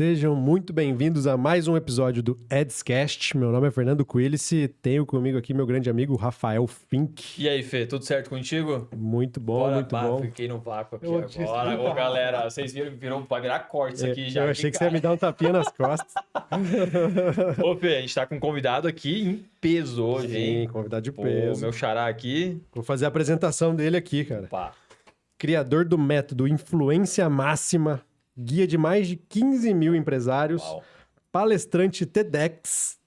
Sejam muito bem-vindos a mais um episódio do Edscast. Meu nome é Fernando Quilici e tenho comigo aqui meu grande amigo Rafael Fink. E aí, Fê, tudo certo contigo? Muito bom, Bora, muito bom. Fiquei no vácuo aqui Eu agora. Ô, galera, vocês viram que vai virar corte isso aqui já. Eu achei que você ia me dar um tapinha nas costas. Ô, Fê, a gente tá com um convidado aqui em peso hoje, hein? Sim, convidado de Pô, peso. meu xará aqui. Vou fazer a apresentação dele aqui, cara. Opa. Criador do método Influência Máxima, guia de mais de 15 mil empresários, Uau. palestrante TEDx,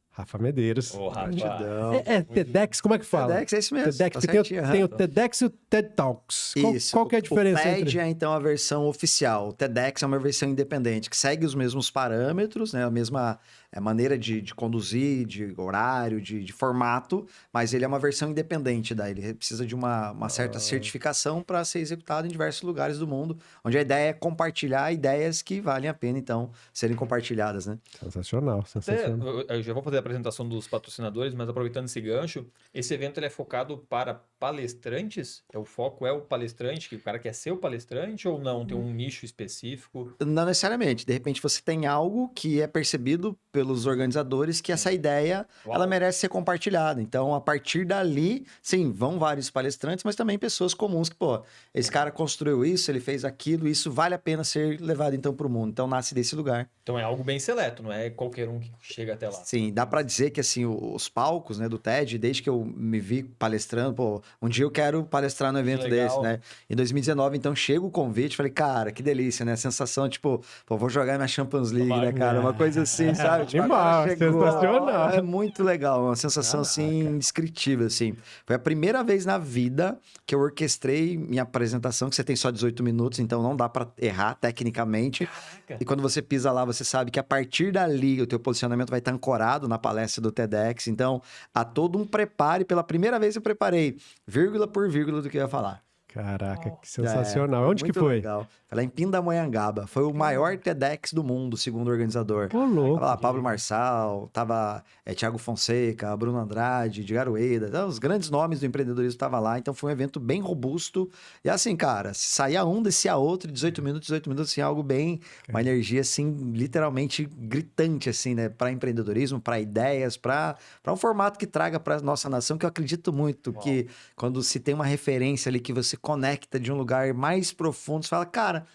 Rafa Medeiros. Ô, Rafa. Gratidão. É TEDx, como é que fala? TEDx é isso mesmo. TEDx, tá porque certinho, tem o Rafa. TEDx e o TED Talks. Isso. Qual que é a diferença O TED entre... é, então, a versão oficial. O TEDx é uma versão independente, que segue os mesmos parâmetros, né? A mesma maneira de conduzir, de horário, de formato, mas ele é uma versão independente daí. Ele precisa de uma certa certificação para ser executado em diversos lugares do mundo, onde a ideia é compartilhar ideias que valem a pena, então, serem compartilhadas, né? Sensacional, Até, sensacional. eu já vou fazer a apresentação dos patrocinadores, mas aproveitando esse gancho, esse evento ele é focado para palestrantes? O foco é o palestrante, que o cara quer ser o palestrante ou não? Tem um nicho específico? Não necessariamente. De repente, você tem algo que é percebido pelos organizadores que essa ideia, Uau. ela merece ser compartilhada. Então, a partir dali, sim, vão vários palestrantes, mas também pessoas comuns que, pô, esse cara construiu isso, ele fez aquilo, isso vale a pena ser levado, então, para o mundo. Então, nasce desse lugar. Então é algo bem seleto, não é qualquer um que chega até lá. Sim, dá pra dizer que, assim, os palcos, né, do TED, desde que eu me vi palestrando, pô, um dia eu quero palestrar no evento legal. desse, né? Em 2019, então, chega o convite, falei, cara, que delícia, né? A sensação, tipo, pô, vou jogar minha Champions League, né, cara? Uma coisa assim, sabe? Tipo, Animal, agora chegou. sensacional. É muito legal, uma sensação, assim, indescritível, assim. Foi a primeira vez na vida que eu orquestrei minha apresentação, que você tem só 18 minutos, então não dá pra errar tecnicamente. Caraca. E quando você pisa lá, você sabe que a partir dali o teu posicionamento vai estar ancorado na palestra do TEDx. Então, há todo um preparo. E pela primeira vez eu preparei vírgula por vírgula do que eu ia falar. Caraca, Uau. que sensacional. Onde que Muito foi? legal. Foi lá em Pindamonhangaba. Foi o maior TEDx do mundo, segundo o organizador. Ô, louco. Tava lá Pablo Marçal, tava Thiago Fonseca, Bruno Andrade, Edgar Rueda, então, os grandes nomes do empreendedorismo estavam lá, então foi um evento bem robusto. E assim, cara, se saía um, descia outro, 18 minutos, assim, algo bem, uma energia assim, literalmente gritante, assim, né, para empreendedorismo, para ideias, para um formato que traga para nossa nação, que eu acredito muito que quando se tem uma referência ali que você conecta de um lugar mais profundo, você fala, cara,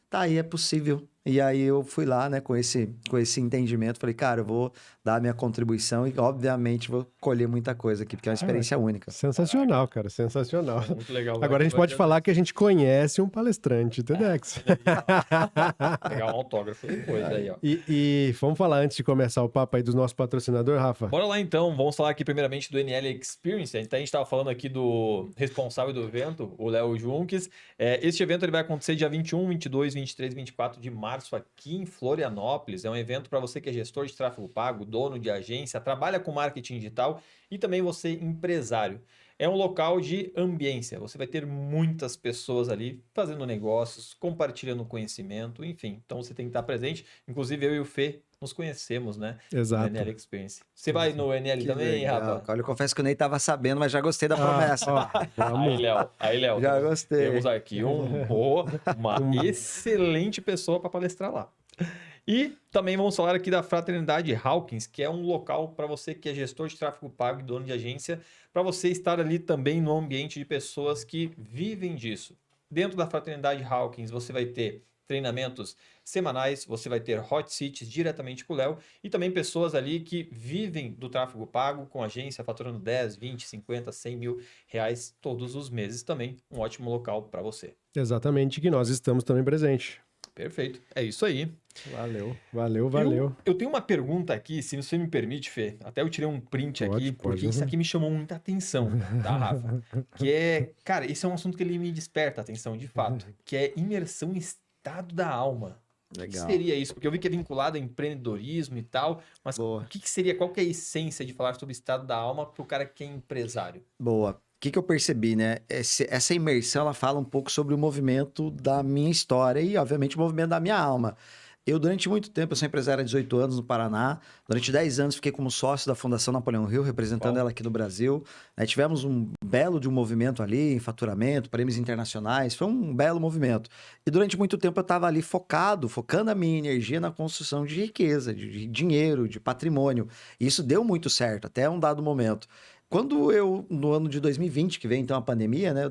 tá aí, é possível. E aí eu fui lá, né, com esse entendimento, falei, cara, eu vou dar a minha contribuição e, obviamente, vou colher muita coisa aqui, porque é uma experiência única. Sensacional, cara, sensacional. Muito legal. Agora a gente pode falar que a gente conhece um palestrante TEDx. Pegar um autógrafo depois aí, ó. E vamos falar antes de começar o papo aí dos nossos patrocinadores, Rafa? Bora lá então, vamos falar aqui primeiramente do NL Experience. A gente estava falando aqui do responsável do evento, o Léo Junques. Este evento ele vai acontecer dia 21, 22, 23 e 24 de março aqui em Florianópolis. É um evento para você que é gestor de tráfego pago, dono de agência, trabalha com marketing digital e também você empresário. É um local de ambiência. Você vai ter muitas pessoas ali fazendo negócios, compartilhando conhecimento, enfim. Então você tem que estar presente. Inclusive eu e o Fê nos conhecemos, né? Exato. No NL Experience. Você vai no NL Que também, legal. Rafa? Olha, eu confesso que eu nem tava sabendo, mas já gostei da promessa. Ó, vamos. Aí, Léo. Já gostei. Temos aqui uma excelente pessoa para palestrar lá. E também vamos falar aqui da Fraternidade Hawkins, que é um local para você que é gestor de tráfego pago e dono de agência, para você estar ali também no ambiente de pessoas que vivem disso. Dentro da Fraternidade Hawkins, você vai ter treinamentos semanais, você vai ter hot seats diretamente com o Léo e também pessoas ali que vivem do tráfego pago com agência, faturando 10, 20, 50, 100 mil reais todos os meses também. Um ótimo local para você. Exatamente, que nós estamos também presentes. Perfeito, é isso aí. Valeu. Eu tenho uma pergunta aqui, se você me permite, Fê. Até eu tirei um print aqui, porque isso aqui me chamou muita atenção, tá, Rafa? Que é, cara, esse é um assunto que ele me desperta a atenção, de fato, que é imersão em estado da alma. Legal. O que seria isso? Porque eu vi que é vinculado a empreendedorismo e tal, mas Boa. o que seria, qual que é a essência de falar sobre estado da alma para o cara que é empresário? Boa. O que eu percebi, né? Essa imersão, ela fala um pouco sobre o movimento da minha história e, obviamente, o movimento da minha alma. Durante muito tempo, eu sou empresário há 18 anos no Paraná. Durante 10 anos, fiquei como sócio da Fundação Napoleão Hill, representando ela aqui no Brasil. Tivemos um belo de um movimento ali, em faturamento, prêmios internacionais. Foi um belo movimento. E durante muito tempo, eu estava ali focando a minha energia na construção de riqueza, de dinheiro, de patrimônio. E isso deu muito certo, até um dado momento. Quando no ano de 2020, que veio então a pandemia, né?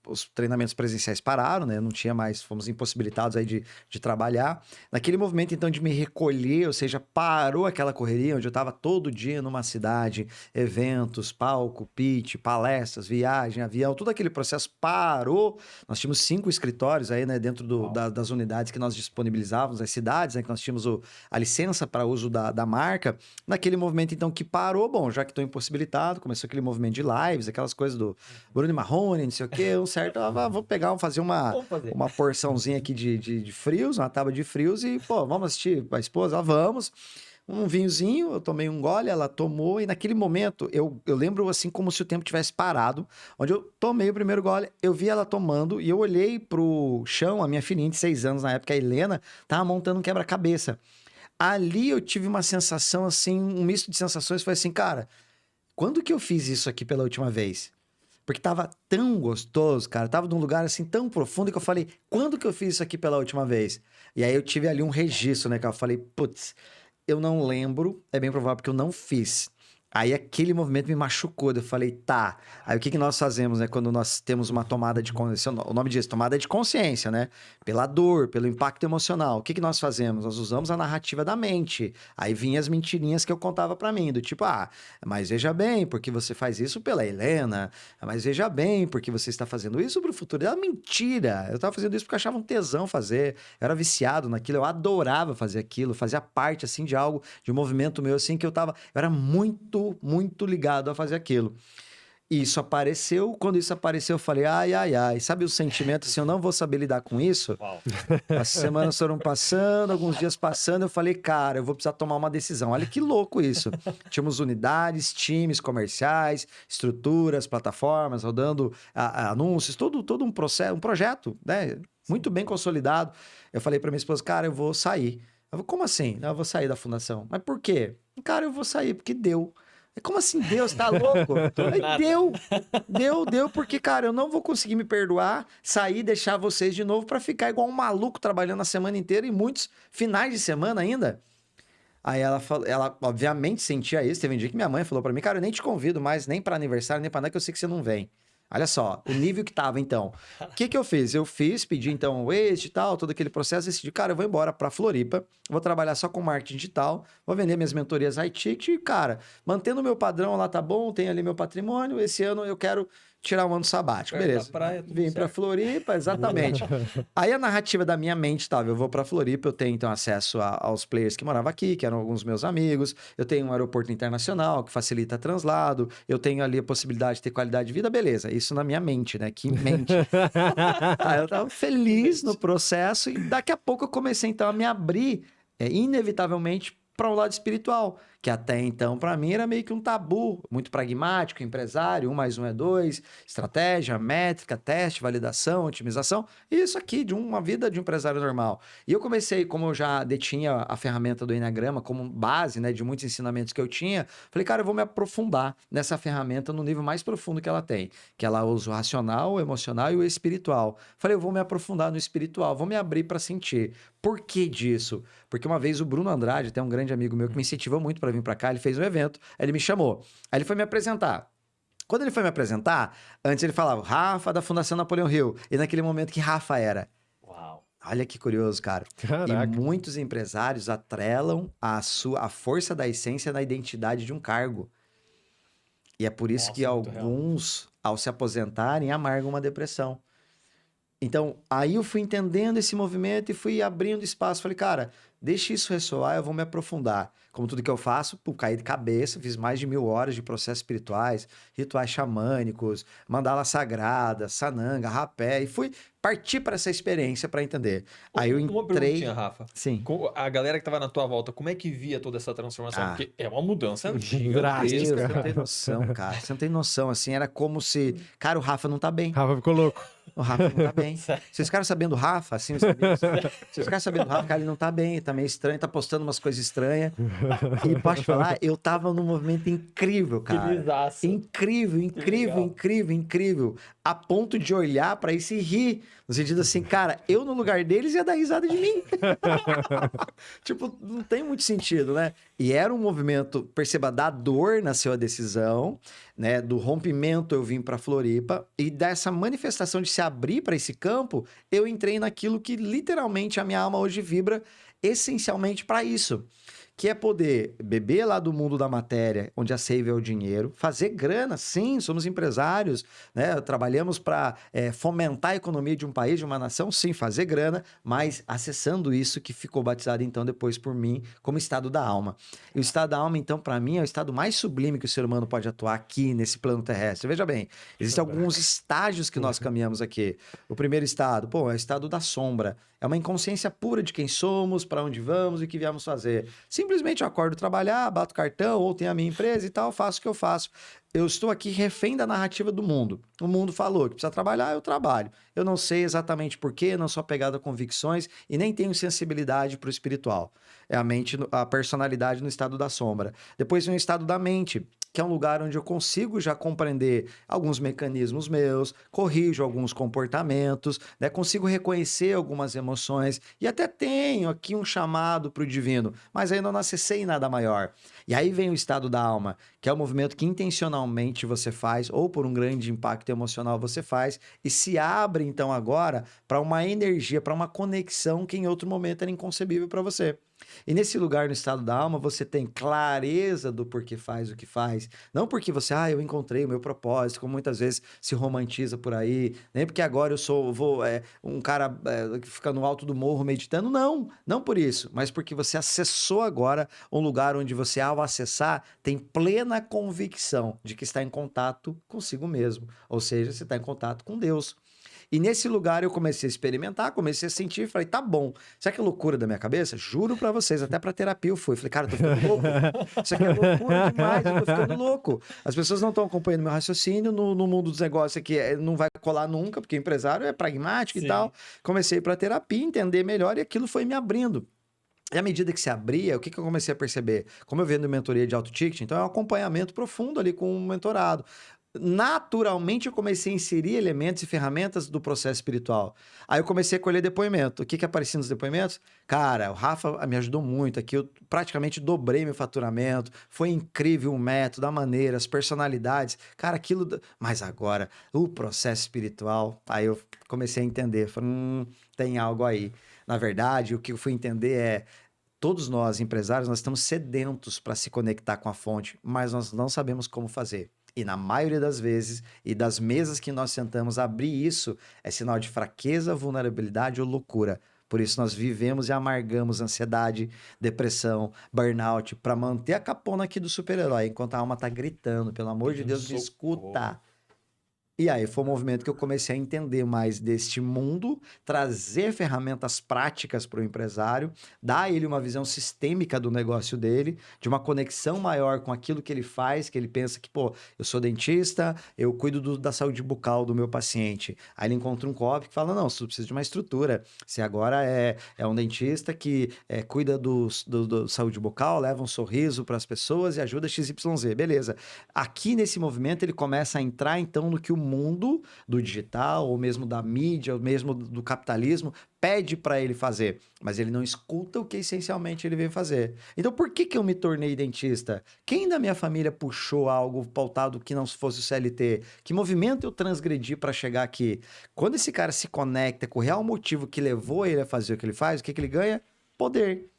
Os treinamentos presenciais pararam, né? Não tinha mais, fomos impossibilitados aí de trabalhar. Naquele movimento, então, de me recolher, ou seja, parou aquela correria onde eu estava todo dia numa cidade, eventos, palco, pitch, palestras, viagem, avião, todo aquele processo parou. Nós tínhamos 5 escritórios aí, né? Dentro das unidades que nós disponibilizávamos, as cidades, né? Que nós tínhamos a licença para uso da marca. Naquele movimento, então, que parou, bom, já que estou impossibilitado, começou aquele movimento de lives, aquelas coisas do Bruno Marrone, não sei o quê, vou pegar, fazer uma porçãozinha aqui de frios, uma tábua de frios e, pô, vamos assistir a esposa? Vamos. Um vinhozinho, eu tomei um gole, ela tomou, e naquele momento, eu lembro assim como se o tempo tivesse parado, onde eu tomei o primeiro gole, eu vi ela tomando, e eu olhei pro chão, a minha filhinha de 6 anos na época, a Helena, tava montando um quebra-cabeça. Ali eu tive uma sensação assim, um misto de sensações, foi assim, cara, quando que eu fiz isso aqui pela última vez? Porque tava tão gostoso, cara. Tava num lugar assim tão profundo que eu falei, quando que eu fiz isso aqui pela última vez? E aí eu tive ali um registro, né? Que eu falei, putz, eu não lembro, é bem provável que eu não fiz. Aí aquele movimento me machucou, eu falei, tá. Aí o que nós fazemos, né? Quando nós temos uma tomada de consciência, o nome disso, tomada de consciência, né? Pela dor, pelo impacto emocional. O que nós fazemos? Nós usamos a narrativa da mente. Aí vinham as mentirinhas que eu contava pra mim, do tipo, mas veja bem, porque você faz isso pela Helena, mas veja bem, porque você está fazendo isso pro futuro. Era mentira. Eu tava fazendo isso porque eu achava um tesão fazer. Eu era viciado naquilo, eu adorava fazer aquilo, fazia parte, assim, de algo, de um movimento meu, assim, que eu era muito ligado a fazer aquilo. Isso apareceu, quando isso apareceu, eu falei, ai. Sabe o sentimento assim, eu não vou saber lidar com isso? Uau. As semanas foram passando, alguns dias passando, eu falei, cara, eu vou precisar tomar uma decisão. Olha que louco isso. Tínhamos unidades, times comerciais, estruturas, plataformas, rodando anúncios, todo um processo, um projeto, né? Muito bem consolidado. Eu falei para minha esposa, cara, eu vou sair. Eu falei, como assim? Eu vou sair da fundação. Mas por quê? Cara, eu vou sair, porque deu. Como assim, Deus, tá louco? Deu, porque, cara, eu não vou conseguir me perdoar, sair e deixar vocês de novo pra ficar igual um maluco trabalhando a semana inteira e muitos finais de semana ainda. Aí ela obviamente sentia isso. Teve um dia que minha mãe falou pra mim, cara, eu nem te convido mais, nem pra aniversário, nem pra nada, que eu sei que você não vem. Olha só, o nível que tava, então. O que eu fiz? Pedi, então, o exit e tal, todo aquele processo, decidi, cara, eu vou embora pra Floripa, vou trabalhar só com marketing digital, vou vender minhas mentorias iTicket e, cara, mantendo o meu padrão lá, tá bom, tem ali meu patrimônio, esse ano eu quero tirar um ano sabático, beleza. Praia, vim pra Floripa, exatamente. Aí a narrativa da minha mente estava, eu vou pra Floripa, eu tenho então acesso aos players que moravam aqui, que eram alguns meus amigos, eu tenho um aeroporto internacional que facilita translado, eu tenho ali a possibilidade de ter qualidade de vida, beleza. Isso na minha mente, né? Que mente. Aí eu tava feliz no processo e daqui a pouco eu comecei então a me abrir, inevitavelmente, para um lado espiritual, que até então, para mim, era meio que um tabu, muito pragmático, empresário, 1 mais 1 é 2, estratégia, métrica, teste, validação, otimização, isso aqui de uma vida de um empresário normal. E eu comecei, como eu já detinha a ferramenta do Enneagrama como base, né, de muitos ensinamentos que eu tinha, falei, cara, eu vou me aprofundar nessa ferramenta no nível mais profundo que ela tem, que ela usa o racional, o emocional e o espiritual. Falei, eu vou me aprofundar no espiritual, vou me abrir para sentir. Por que disso? Porque uma vez o Bruno Andrade, até um grande amigo meu que me incentivou muito para vir para cá, ele fez um evento, aí ele me chamou, aí ele foi me apresentar. Quando ele foi me apresentar, antes ele falava Rafa da Fundação Napoleão Hill, e naquele momento que Rafa era. Uau. Olha que curioso, cara. Caraca. E muitos empresários atrelam a força da essência na identidade de um cargo. E é por isso que alguns, ao se aposentarem, amargam uma depressão. Então, aí eu fui entendendo esse movimento e fui abrindo espaço. Falei, cara, deixa isso ressoar, eu vou me aprofundar. Como tudo que eu faço, caí de cabeça, fiz mais de 1000 horas de processos espirituais, rituais xamânicos, mandala sagrada, sananga, rapé, e fui partir para essa experiência para entender. Aí eu Uma entrei... perguntinha, Rafa. Sim. A galera que estava na tua volta, como é que via toda essa transformação? Porque é uma mudança Drástica. Você não tem noção, cara. Você não tem noção, assim, era como se... Cara, o Rafa não tá bem. Rafa ficou louco. O Rafa não tá bem. Vocês ficaram sabendo do Rafa, assim, vocês ficaram sabendo do Rafa, cara, ele não tá bem. tá meio estranho, tá postando umas coisas estranhas. E pode falar, eu tava num movimento incrível, cara. Felizaço. Incrível, incrível, legal. incrível, incrível. A ponto de olhar pra isso e rir. No sentido assim, cara, eu no lugar deles ia dar risada de mim. Tipo, não tem muito sentido, né? E era um movimento, perceba, da dor nasceu a decisão, né? Do rompimento eu vim pra Floripa e dessa manifestação de se abrir pra esse campo, eu entrei naquilo que literalmente a minha alma hoje vibra essencialmente pra isso. Que é poder beber lá do mundo da matéria, onde a save é o dinheiro, fazer grana, sim, somos empresários, né? Trabalhamos para fomentar a economia de um país, de uma nação, sim, fazer grana, mas acessando isso que ficou batizado então depois por mim como estado da alma. E o estado da alma, então, para mim, é o estado mais sublime que o ser humano pode atuar aqui nesse plano terrestre. Veja bem, existem alguns estágios que nós caminhamos aqui. O primeiro estado, pô, é o estado da sombra. É uma inconsciência pura de quem somos, para onde vamos e o que viemos fazer. Simplesmente eu acordo trabalhar, bato cartão, ou tenho a minha empresa e tal, faço o que eu faço. Eu estou aqui refém da narrativa do mundo. O mundo falou que precisa trabalhar, eu trabalho. Eu não sei exatamente porquê, não sou apegado a convicções e nem tenho sensibilidade para o espiritual. É a mente, a personalidade no estado da sombra. Depois vem o estado da mente, que é um lugar onde eu consigo já compreender alguns mecanismos meus, corrijo alguns comportamentos, né? Consigo reconhecer algumas emoções e até tenho aqui um chamado para o divino, mas ainda não acessei nada maior. E aí vem o estado da alma, que é o movimento que intencionalmente você faz, ou por um grande impacto emocional você faz, e se abre então agora para uma energia, para uma conexão que em outro momento era inconcebível para você. E nesse lugar, no estado da alma, você tem clareza do porquê faz o que faz. Não porque você, eu encontrei o meu propósito, como muitas vezes se romantiza por aí, nem porque agora vou um cara que fica no alto do morro meditando. Não, não por isso, mas porque você acessou agora um lugar onde você, ao acessar, tem plena convicção de que está em contato consigo mesmo. Ou seja, você está em contato com Deus. E nesse lugar eu comecei a experimentar, comecei a sentir, falei, tá bom. Sabe que é loucura da minha cabeça? Juro pra vocês, até pra terapia eu fui. Falei, cara, eu tô ficando louco. Isso aqui é loucura demais, eu tô ficando louco. As pessoas não estão acompanhando meu raciocínio no mundo dos negócios aqui, não vai colar nunca, porque empresário é pragmático Sim. e tal. Comecei pra terapia, entender melhor e aquilo foi me abrindo. E à medida que se abria, o que eu comecei a perceber? Como eu vendo mentoria de auto-ticket, então é um acompanhamento profundo ali com o mentorado. Naturalmente eu comecei a inserir elementos e ferramentas do processo espiritual. Aí eu comecei a colher depoimento. O que aparecia nos depoimentos? Cara, o Rafa me ajudou muito aqui, eu praticamente dobrei meu faturamento, foi incrível o método, a maneira, as personalidades. Cara, aquilo... Mas agora, o processo espiritual, aí eu comecei a entender, falei, tem algo aí. Na verdade, o que eu fui entender é, todos nós, empresários, nós estamos sedentos para se conectar com a fonte, mas nós não sabemos como fazer. E na maioria das vezes, e das mesas que nós sentamos, abrir isso é sinal de fraqueza, vulnerabilidade ou loucura. Por isso nós vivemos e amargamos ansiedade, depressão, burnout, para manter a capona aqui do super-herói, enquanto a alma tá gritando, pelo amor de Deus, me escuta. E aí foi um movimento que eu comecei a entender mais deste mundo, trazer ferramentas práticas para o empresário, dar a ele uma visão sistêmica do negócio dele, de uma conexão maior com aquilo que ele faz, que ele pensa que, pô, eu sou dentista, eu cuido da saúde bucal do meu paciente. Aí ele encontra um co-op que fala, não, você precisa de uma estrutura. Você agora é um dentista que cuida do saúde bucal, leva um sorriso para as pessoas e ajuda XYZ. Beleza. Aqui nesse movimento ele começa a entrar então no que o mundo do digital, ou mesmo da mídia, ou mesmo do capitalismo, pede para ele fazer, mas ele não escuta o que essencialmente ele veio fazer. Então, por que eu me tornei dentista? Quem da minha família puxou algo pautado que não fosse o CLT? Que movimento eu transgredi para chegar aqui? Quando esse cara se conecta com o real motivo que levou ele a fazer o que ele faz, o que ele ganha? Poder.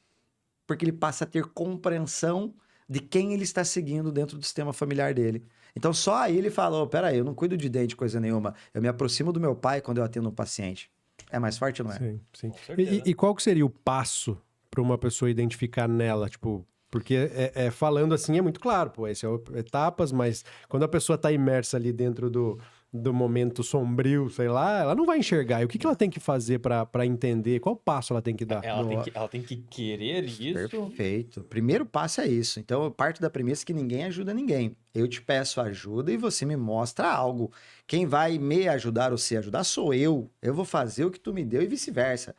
Porque ele passa a ter compreensão de quem ele está seguindo dentro do sistema familiar dele. Então, só aí ele falou, peraí, eu não cuido de dente, coisa nenhuma. Eu me aproximo do meu pai quando eu atendo um paciente. É mais forte, não é? Sim, sim. Com certeza. E qual que seria o passo para uma pessoa identificar nela? Tipo, porque falando assim é muito claro, pô, esse é etapas, mas quando a pessoa tá imersa ali dentro do momento sombrio, sei lá, ela não vai enxergar. E o que ela tem que fazer para entender? Qual passo ela tem que dar? Ela tem que querer isso. Perfeito. Primeiro passo é isso. Então, eu parto da premissa que ninguém ajuda ninguém. Eu te peço ajuda e você me mostra algo. Quem vai me ajudar ou se ajudar sou eu. Eu vou fazer o que tu me deu e vice-versa.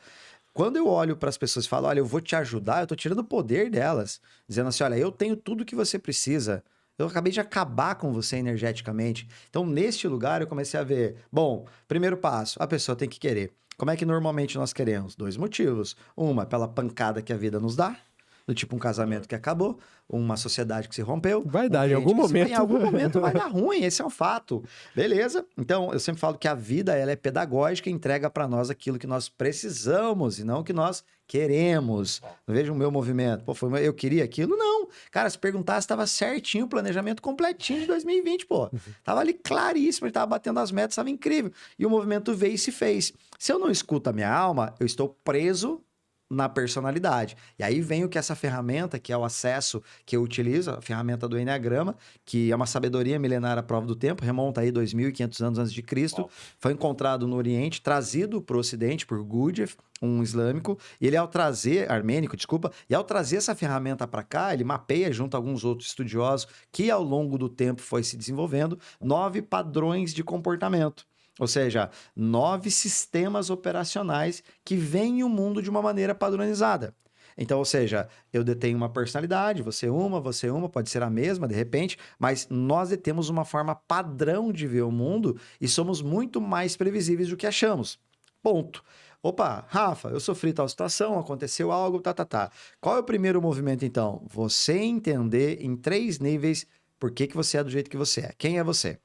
quando eu olho para as pessoas e falo, olha, eu vou te ajudar, eu tô tirando o poder delas, dizendo assim, olha, eu tenho tudo que você precisa. Eu acabei de acabar com você energeticamente. Então, neste lugar, eu comecei a ver, bom, primeiro passo, a pessoa tem que querer. Como é que normalmente nós queremos? 2 motivos. Uma, pela pancada que a vida nos dá, do tipo um casamento que acabou, uma sociedade que se rompeu. Vai um dar, em cliente algum que se- momento. Em algum momento vai dar ruim, esse é um fato. Beleza? Então, eu sempre falo que a vida ela é pedagógica e entrega para nós aquilo que nós precisamos e não o que nós queremos. Veja o meu movimento. Pô, eu queria aquilo? Não. Cara, se perguntasse, estava certinho o planejamento completinho de 2020, pô. Tava ali claríssimo, ele tava batendo as metas, estava incrível. E o movimento veio e se fez. Se eu não escuto a minha alma, eu estou preso na personalidade. E aí vem o que essa ferramenta, que é o acesso que eu utilizo, a ferramenta do Enneagrama, que é uma sabedoria milenar à prova do tempo, remonta aí 2.500 anos antes de Cristo, foi encontrado no Oriente, trazido para o Ocidente por Gurdjieff, um islâmico, e ele ao trazer, armênico, desculpa, e ao trazer essa ferramenta para cá, ele mapeia junto a alguns outros estudiosos que ao longo do tempo foi se desenvolvendo 9 padrões de comportamento. Ou seja, 9 sistemas operacionais que veem o mundo de uma maneira padronizada. Então, ou seja, eu detenho uma personalidade, você uma, pode ser a mesma de repente, mas nós detemos uma forma padrão de ver o mundo e somos muito mais previsíveis do que achamos. Ponto. Opa, Rafa, eu sofri tal situação, aconteceu algo, tá. Qual é o primeiro movimento, então? Você entender em 3 níveis por que você é do jeito que você é. Quem é você?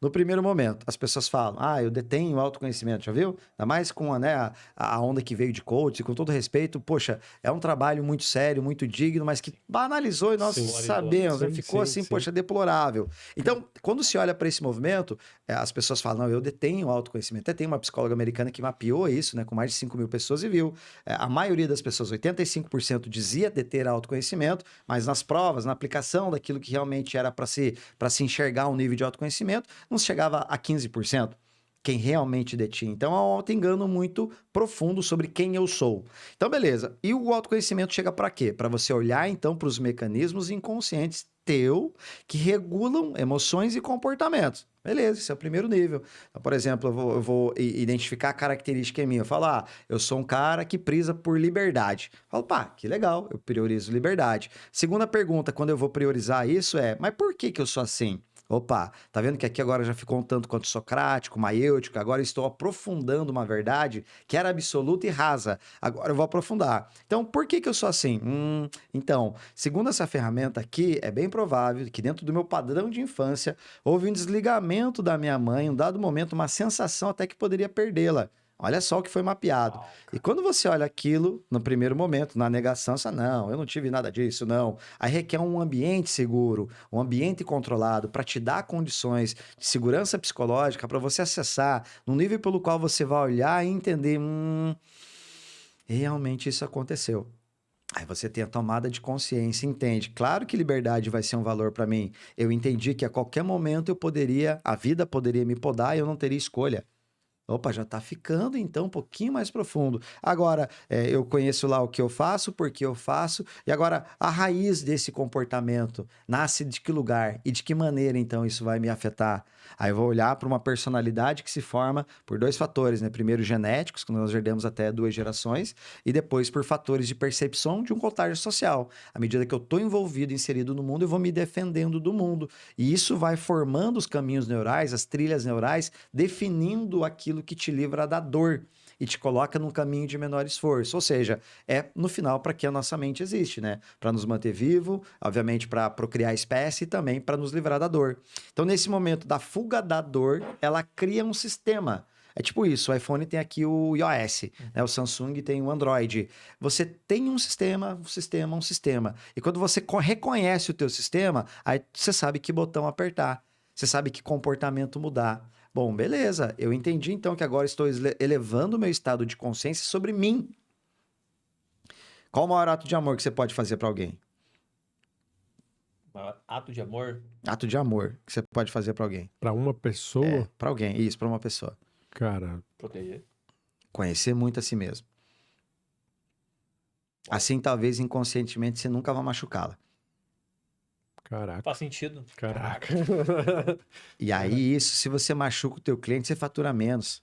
No primeiro momento, as pessoas falam, eu detenho autoconhecimento, já viu? Ainda mais com a onda que veio de coach, com todo respeito, poxa, é um trabalho muito sério, muito digno, mas que banalizou e nós sabemos, né? Ficou assim, poxa, deplorável. Então, quando se olha para esse movimento, as pessoas falam, não, eu detenho autoconhecimento. Até tem uma psicóloga americana que mapeou isso, né, com mais de 5.000 pessoas e viu. A maioria das pessoas, 85%, dizia deter autoconhecimento, mas nas provas, na aplicação daquilo que realmente era para se enxergar um nível de autoconhecimento, não chegava a 15%. Quem realmente detinha. Então, é um auto-engano muito profundo sobre quem eu sou. Então, beleza. E o autoconhecimento chega para quê? Para você olhar, então, para os mecanismos inconscientes teu que regulam emoções e comportamentos. Beleza, esse é o primeiro nível. Então, por exemplo, eu vou identificar a característica em mim. Eu falo, eu sou um cara que preza por liberdade. Eu falo, pá, que legal, eu priorizo liberdade. Segunda pergunta, quando eu vou priorizar isso mas por que eu sou assim? Opa, tá vendo que aqui agora já ficou um tanto quanto socrático, maêutico, agora estou aprofundando uma verdade que era absoluta e rasa. Agora eu vou aprofundar. Então, por que eu sou assim? Então, segundo essa ferramenta aqui, é bem provável que dentro do meu padrão de infância houve um desligamento da minha mãe, em um dado momento, uma sensação até que poderia perdê-la. Olha só o que foi mapeado. E quando você olha aquilo, no primeiro momento, na negação, você não, eu não tive nada disso, não. Aí requer um ambiente seguro, um ambiente controlado, para te dar condições de segurança psicológica, para você acessar, no nível pelo qual você vai olhar e entender, realmente isso aconteceu. Aí você tem a tomada de consciência, entende? Claro que liberdade vai ser um valor para mim. Eu entendi que a qualquer momento a vida poderia me podar e eu não teria escolha. Opa, já está ficando então um pouquinho mais profundo. Agora, eu conheço lá o que eu faço, por que eu faço, e agora a raiz desse comportamento nasce de que lugar e de que maneira então isso vai me afetar? Aí eu vou olhar para uma personalidade que se forma por 2 fatores, né? Primeiro, genéticos, que nós herdamos até 2 gerações, e depois por fatores de percepção de um contágio social. À medida que eu estou envolvido, inserido no mundo, eu vou me defendendo do mundo. E isso vai formando os caminhos neurais, as trilhas neurais, definindo aquilo que te livra da dor e te coloca num caminho de menor esforço. Ou seja, no final para que a nossa mente existe, né? Para nos manter vivo, obviamente para procriar a espécie e também para nos livrar da dor. Então, nesse momento da fuga da dor, ela cria um sistema. É tipo isso, o iPhone tem aqui o iOS, né? O Samsung tem o Android. Você tem um sistema. E quando você reconhece o teu sistema, aí você sabe que botão apertar. Você sabe que comportamento mudar. Bom, beleza. Eu entendi então que agora estou elevando o meu estado de consciência sobre mim. Qual o maior ato de amor que você pode fazer para alguém? Ato de amor? Ato de amor que você pode fazer para alguém. Para uma pessoa? Para alguém. Isso, para uma pessoa. Cara... Proteger. Conhecer muito a si mesmo. Assim, talvez inconscientemente você nunca vai machucá-la. Caraca. Faz sentido. Caraca. E aí, isso, se você machuca o teu cliente, você fatura menos.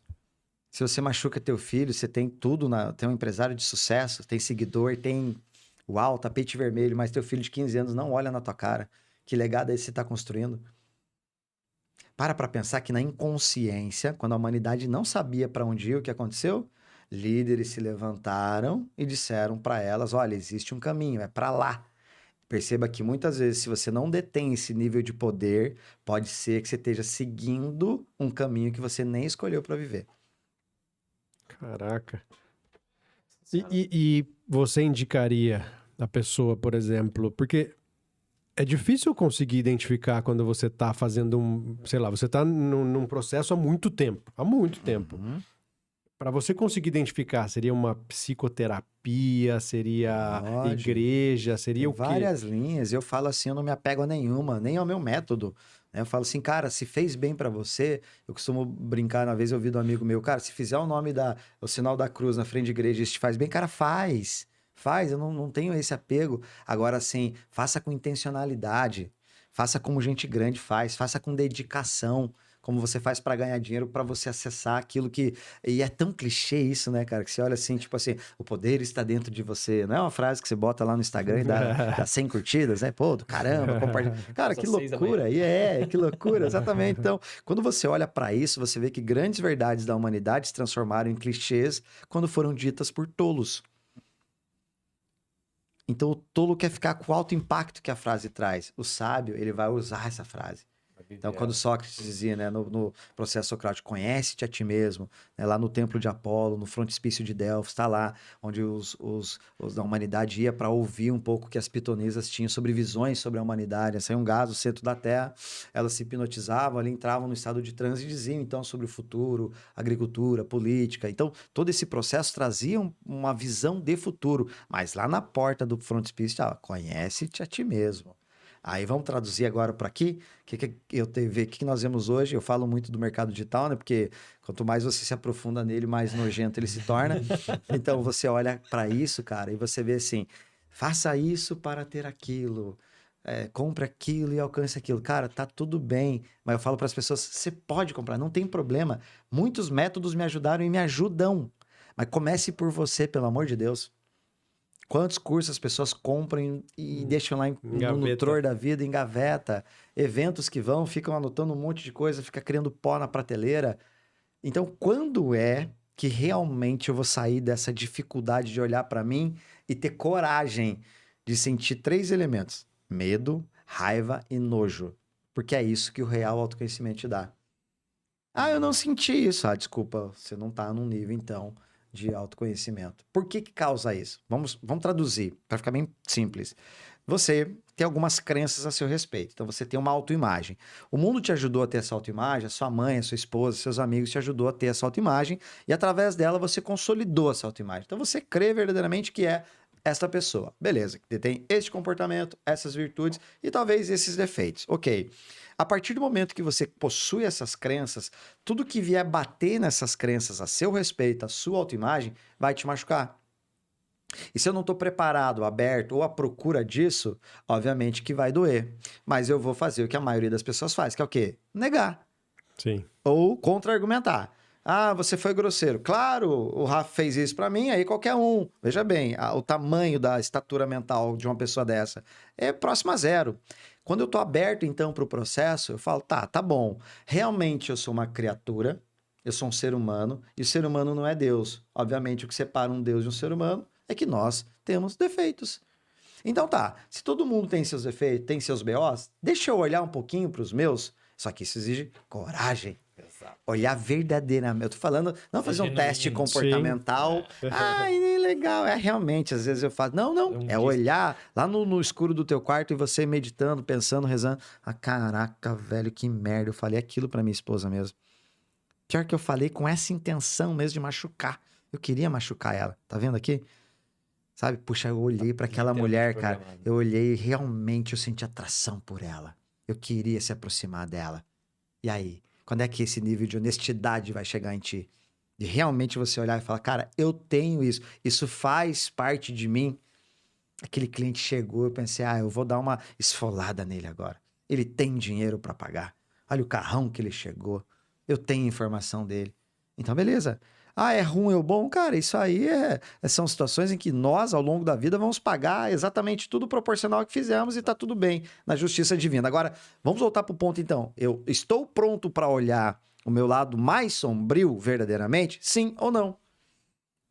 Se você machuca teu filho, você tem tudo, tem um empresário de sucesso, tem seguidor, tem uau, tapete vermelho, mas teu filho de 15 anos não olha na tua cara. Que legado é esse que você está construindo? Para pensar que na inconsciência, quando a humanidade não sabia para onde ir, o que aconteceu? Líderes se levantaram e disseram para elas: olha, existe um caminho, é para lá. Perceba que muitas vezes, se você não detém esse nível de poder, pode ser que você esteja seguindo um caminho que você nem escolheu para viver. Caraca. E você indicaria a pessoa, por exemplo, porque é difícil conseguir identificar quando você tá fazendo sei lá, você tá num processo há muito tempo. Uhum. Para você conseguir identificar, seria uma psicoterapia, seria Pode. igreja, seria Tem o quê? várias linhas. Eu falo assim, eu não me apego a nenhuma, nem ao meu método. Né? Eu falo assim, cara, se fez bem pra você, eu costumo brincar, uma vez eu ouvi de um amigo meu, cara, se fizer o sinal da cruz na frente da igreja, isso te faz bem, cara, faz. Faz, eu não tenho esse apego. Agora, assim, faça com intencionalidade. Faça como gente grande faz, faça com dedicação. Como você faz pra ganhar dinheiro, pra você acessar aquilo que. E é tão clichê isso, né, cara? Que você olha assim, tipo assim, o poder está dentro de você. Não é uma frase que você bota lá no Instagram e dá 100 curtidas, né? Pô, do caramba, compartilha. Cara, Às que 6 da manhã. loucura. Que loucura, exatamente. Então, quando você olha pra isso, você vê que grandes verdades da humanidade se transformaram em clichês quando foram ditas por tolos. Então, o tolo quer ficar com o alto impacto que a frase traz. O sábio, ele vai usar essa frase. Então, quando Sócrates dizia, né, no processo socrático, conhece-te a ti mesmo, né, lá no templo de Apolo, no frontispício de Delfos, está lá, onde os da humanidade ia para ouvir um pouco o que as pitonisas tinham sobre visões sobre a humanidade. Saiu um gás do centro da Terra, elas se hipnotizavam ali, entravam no estado de transe e diziam, então, sobre o futuro, agricultura, política. Então, todo esse processo trazia uma visão de futuro. Mas lá na porta do frontispício estava, conhece-te a ti mesmo. Aí vamos traduzir agora para aqui. O que nós vemos hoje? Eu falo muito do mercado digital, né? Porque quanto mais você se aprofunda nele, mais nojento ele se torna. Então você olha para isso, cara, e você vê assim: faça isso para ter aquilo. Compre aquilo e alcance aquilo. Cara, tá tudo bem. Mas eu falo para as pessoas: você pode comprar, não tem problema. Muitos métodos me ajudaram e me ajudam. Mas comece por você, pelo amor de Deus. Quantos cursos as pessoas compram e deixam lá no Engaveta. Nutror da vida, engaveta. Eventos que vão, ficam anotando um monte de coisa, fica criando pó na prateleira. Então, quando é que realmente eu vou sair dessa dificuldade de olhar para mim e ter coragem de sentir 3 elementos: medo, raiva e nojo? Porque é isso que o real autoconhecimento te dá. Ah, eu não senti isso. Ah, desculpa, você não tá num nível, então, de autoconhecimento. Por que causa isso? Vamos traduzir, para ficar bem simples. Você tem algumas crenças a seu respeito. Então, você tem uma autoimagem. O mundo te ajudou a ter essa autoimagem, a sua mãe, a sua esposa, seus amigos te ajudou a ter essa autoimagem, e através dela você consolidou essa autoimagem. Então, você crê verdadeiramente que é esta pessoa. Beleza, que tem este comportamento, essas virtudes e talvez esses defeitos. Ok. A partir do momento que você possui essas crenças, tudo que vier bater nessas crenças a seu respeito, a sua autoimagem, vai te machucar. E se eu não estou preparado, aberto ou à procura disso, obviamente que vai doer. Mas eu vou fazer o que a maioria das pessoas faz, que é o quê? Negar. Sim. Ou contra-argumentar. Ah, você foi grosseiro. Claro, o Rafa fez isso pra mim, aí qualquer um. Veja bem, o tamanho da estatura mental de uma pessoa dessa é próximo a zero. Quando eu tô aberto, então, para o processo, eu falo, tá bom. Realmente eu sou uma criatura, eu sou um ser humano, e o ser humano não é Deus. Obviamente, o que separa um Deus de um ser humano é que nós temos defeitos. Então tá, se todo mundo tem seus defeitos, tem seus BOs, deixa eu olhar um pouquinho para os meus. Só que isso exige coragem. Exato. Olhar verdadeiramente. Eu tô falando, não fazer um teste genuíno. comportamental. Ai, legal. Realmente, às vezes eu faço. Não. É olhar lá no escuro do teu quarto e você meditando, pensando, rezando. Ah, caraca, velho, que merda. Eu falei aquilo pra minha esposa mesmo. Pior que eu falei com essa intenção mesmo de machucar. Eu queria machucar ela. Tá vendo aqui? Sabe? Puxa, eu olhei pra aquela mulher, cara. Eu olhei e realmente eu senti atração por ela. Eu queria se aproximar dela. E aí? Quando é que esse nível de honestidade vai chegar em ti? De realmente você olhar e falar, cara, eu tenho isso. Isso faz parte de mim. Aquele cliente chegou, eu pensei, eu vou dar uma esfolada nele agora. Ele tem dinheiro para pagar. Olha o carrão que ele chegou. Eu tenho informação dele. Então, beleza. Ah, é ruim ou bom? Cara, isso aí são situações em que nós, ao longo da vida, vamos pagar exatamente tudo proporcional ao que fizemos e tá tudo bem na justiça divina. Agora, vamos voltar pro ponto então. Eu estou pronto para olhar o meu lado mais sombrio verdadeiramente? Sim ou não?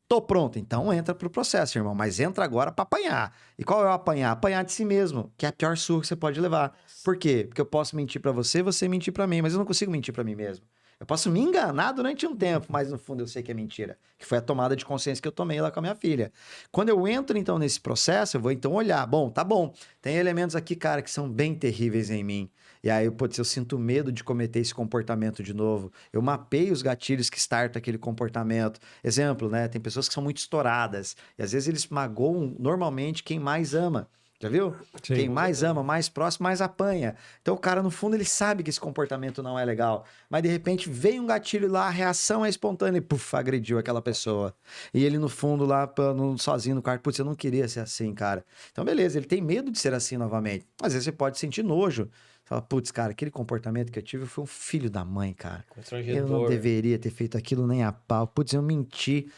Tô pronto, então entra pro processo, irmão. Mas entra agora pra apanhar. E qual é o apanhar? Apanhar de si mesmo, que é a pior surra que você pode levar. Por quê? Porque eu posso mentir pra você, você mentir pra mim, mas eu não consigo mentir pra mim mesmo. Eu posso me enganar durante um tempo, mas no fundo eu sei que é mentira. Que foi a tomada de consciência que eu tomei lá com a minha filha. Quando eu entro então nesse processo, eu vou então olhar. Bom, tá bom. Tem elementos aqui, cara, que são bem terríveis em mim. E aí, putz, eu sinto medo de cometer esse comportamento de novo. Eu mapeio os gatilhos que startam aquele comportamento. Exemplo, né? Tem pessoas que são muito estouradas. E às vezes eles magoam normalmente quem mais ama. Já viu? Sim. Quem mais ama, mais próximo, mais apanha. Então o cara, no fundo, ele sabe que esse comportamento não é legal. Mas de repente vem um gatilho lá, a reação é espontânea e puf, agrediu aquela pessoa. E ele, no fundo, lá, sozinho no quarto, putz, eu não queria ser assim, cara. Então, beleza, ele tem medo de ser assim novamente. Às vezes você pode sentir nojo. Fala, putz, cara, aquele comportamento que eu tive foi um filho da mãe, cara. Eu não deveria ter feito aquilo nem a pau. Putz, eu menti.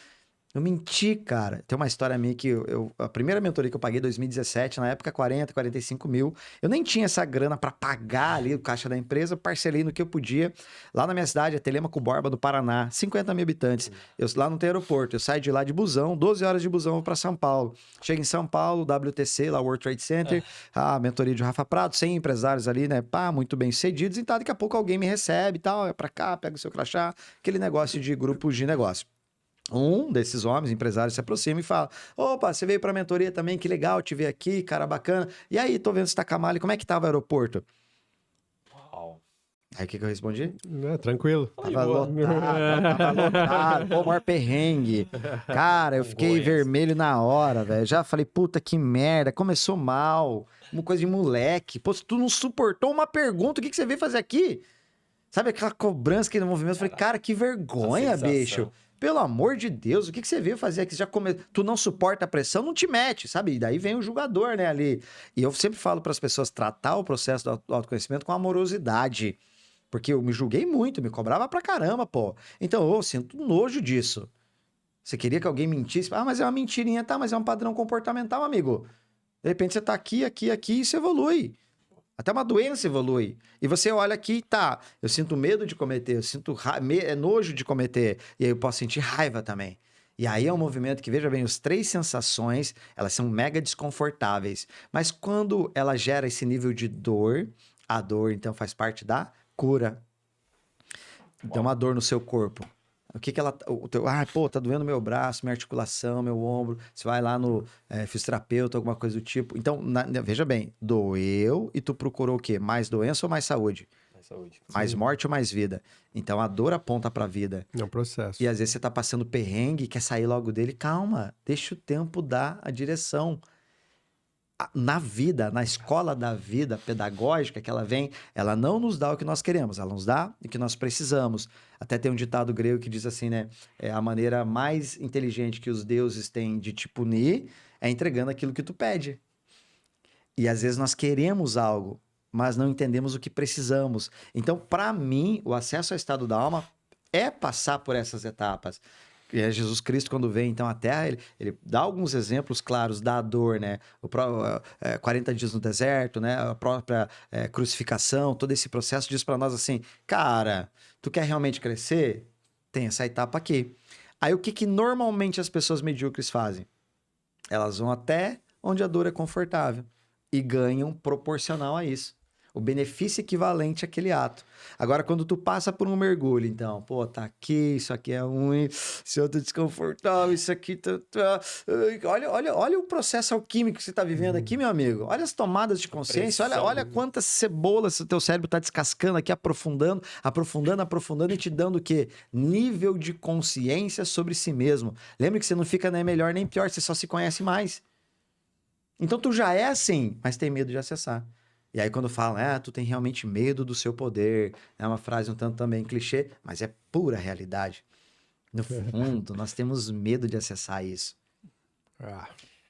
Eu menti, cara. Tem uma história minha que a primeira mentoria que eu paguei em 2017, na época 40, 45 mil. Eu nem tinha essa grana para pagar ali o caixa da empresa, eu parcelei no que eu podia. Lá na minha cidade, é Telêmaco Borba, do Paraná, 50 mil habitantes. Lá não tem aeroporto. Eu saio de lá de busão, 12 horas de busão, vou para São Paulo. Chego em São Paulo, WTC, lá World Trade Center, a mentoria de Rafa Prado, 100 empresários ali, né? Pá, muito bem sucedidos. Então, daqui a pouco alguém me recebe e tal, é para cá, pega o seu crachá, aquele negócio de grupos de negócio. Um desses homens, empresários, se aproxima e fala: opa, você veio para a mentoria também, que legal te ver aqui, cara bacana. E aí, tô vendo você tá com a mala, como é que tava o aeroporto? Uau. Aí o que eu respondi? Tranquilo. Tava lotado, pô, maior perrengue. Cara, eu fiquei vermelho na hora, velho. Já falei, puta que merda, começou mal, uma coisa de moleque. Pô, se tu não suportou uma pergunta, o que você veio fazer aqui? Sabe aquela cobrança, aquele movimento? Eu falei, cara, que vergonha, bicho. Pelo amor de Deus, o que você veio fazer aqui? Tu não suporta a pressão, não te mete, sabe? E daí vem o julgador, né, ali. E eu sempre falo para as pessoas tratar o processo do autoconhecimento com amorosidade. Porque eu me julguei muito, me cobrava pra caramba, pô. Então eu sinto nojo disso. Você queria que alguém mentisse? Ah, mas é uma mentirinha, tá? Mas é um padrão comportamental, amigo. De repente você tá aqui, aqui, aqui e isso evolui. Até uma doença evolui. E você olha aqui, tá, eu sinto medo de cometer, eu sinto nojo de cometer. E aí eu posso sentir raiva também. E aí é um movimento que, veja bem, as três sensações, elas são mega desconfortáveis. Mas quando ela gera esse nível de dor, a dor, então, faz parte da cura. Então, uma dor no seu corpo. O que que ela... pô, tá doendo meu braço, minha articulação, meu ombro. Você vai lá no fisioterapeuta, alguma coisa do tipo. Então, veja bem, doeu e tu procurou o quê? Mais doença ou mais saúde? Mais saúde. Mais morte ou mais vida? Então, a dor aponta pra vida. É um processo. E às vezes você tá passando perrengue, quer sair logo dele. Calma, deixa o tempo dar a direção. Na vida, na escola da vida pedagógica que ela vem, ela não nos dá o que nós queremos, ela nos dá o que nós precisamos. Até tem um ditado grego que diz assim, né? A maneira mais inteligente que os deuses têm de te punir é entregando aquilo que tu pede. E às vezes nós queremos algo, mas não entendemos o que precisamos. Então, para mim, o acesso ao estado da alma é passar por essas etapas. E é Jesus Cristo, quando vem então à Terra, ele dá alguns exemplos claros da dor, né? 40 dias no deserto, né? A própria crucificação, todo esse processo diz para nós assim, cara, tu quer realmente crescer? Tem essa etapa aqui. Aí o que normalmente as pessoas medíocres fazem? Elas vão até onde a dor é confortável e ganham proporcional a isso. O benefício equivalente àquele ato. Agora, quando tu passa por um mergulho, então, pô, tá aqui, isso aqui é ruim, isso eu tô desconfortável, isso aqui tá... Olha o processo alquímico que você tá vivendo aqui, meu amigo. Olha as tomadas de consciência, olha quantas cebolas o teu cérebro tá descascando aqui, aprofundando e te dando o quê? Nível de consciência sobre si mesmo. Lembra que você não fica nem melhor nem pior, você só se conhece mais. Então, tu já é assim, mas tem medo de acessar. E aí quando falam, tu tem realmente medo do seu poder, é uma frase um tanto também clichê, mas é pura realidade. No fundo, nós temos medo de acessar isso.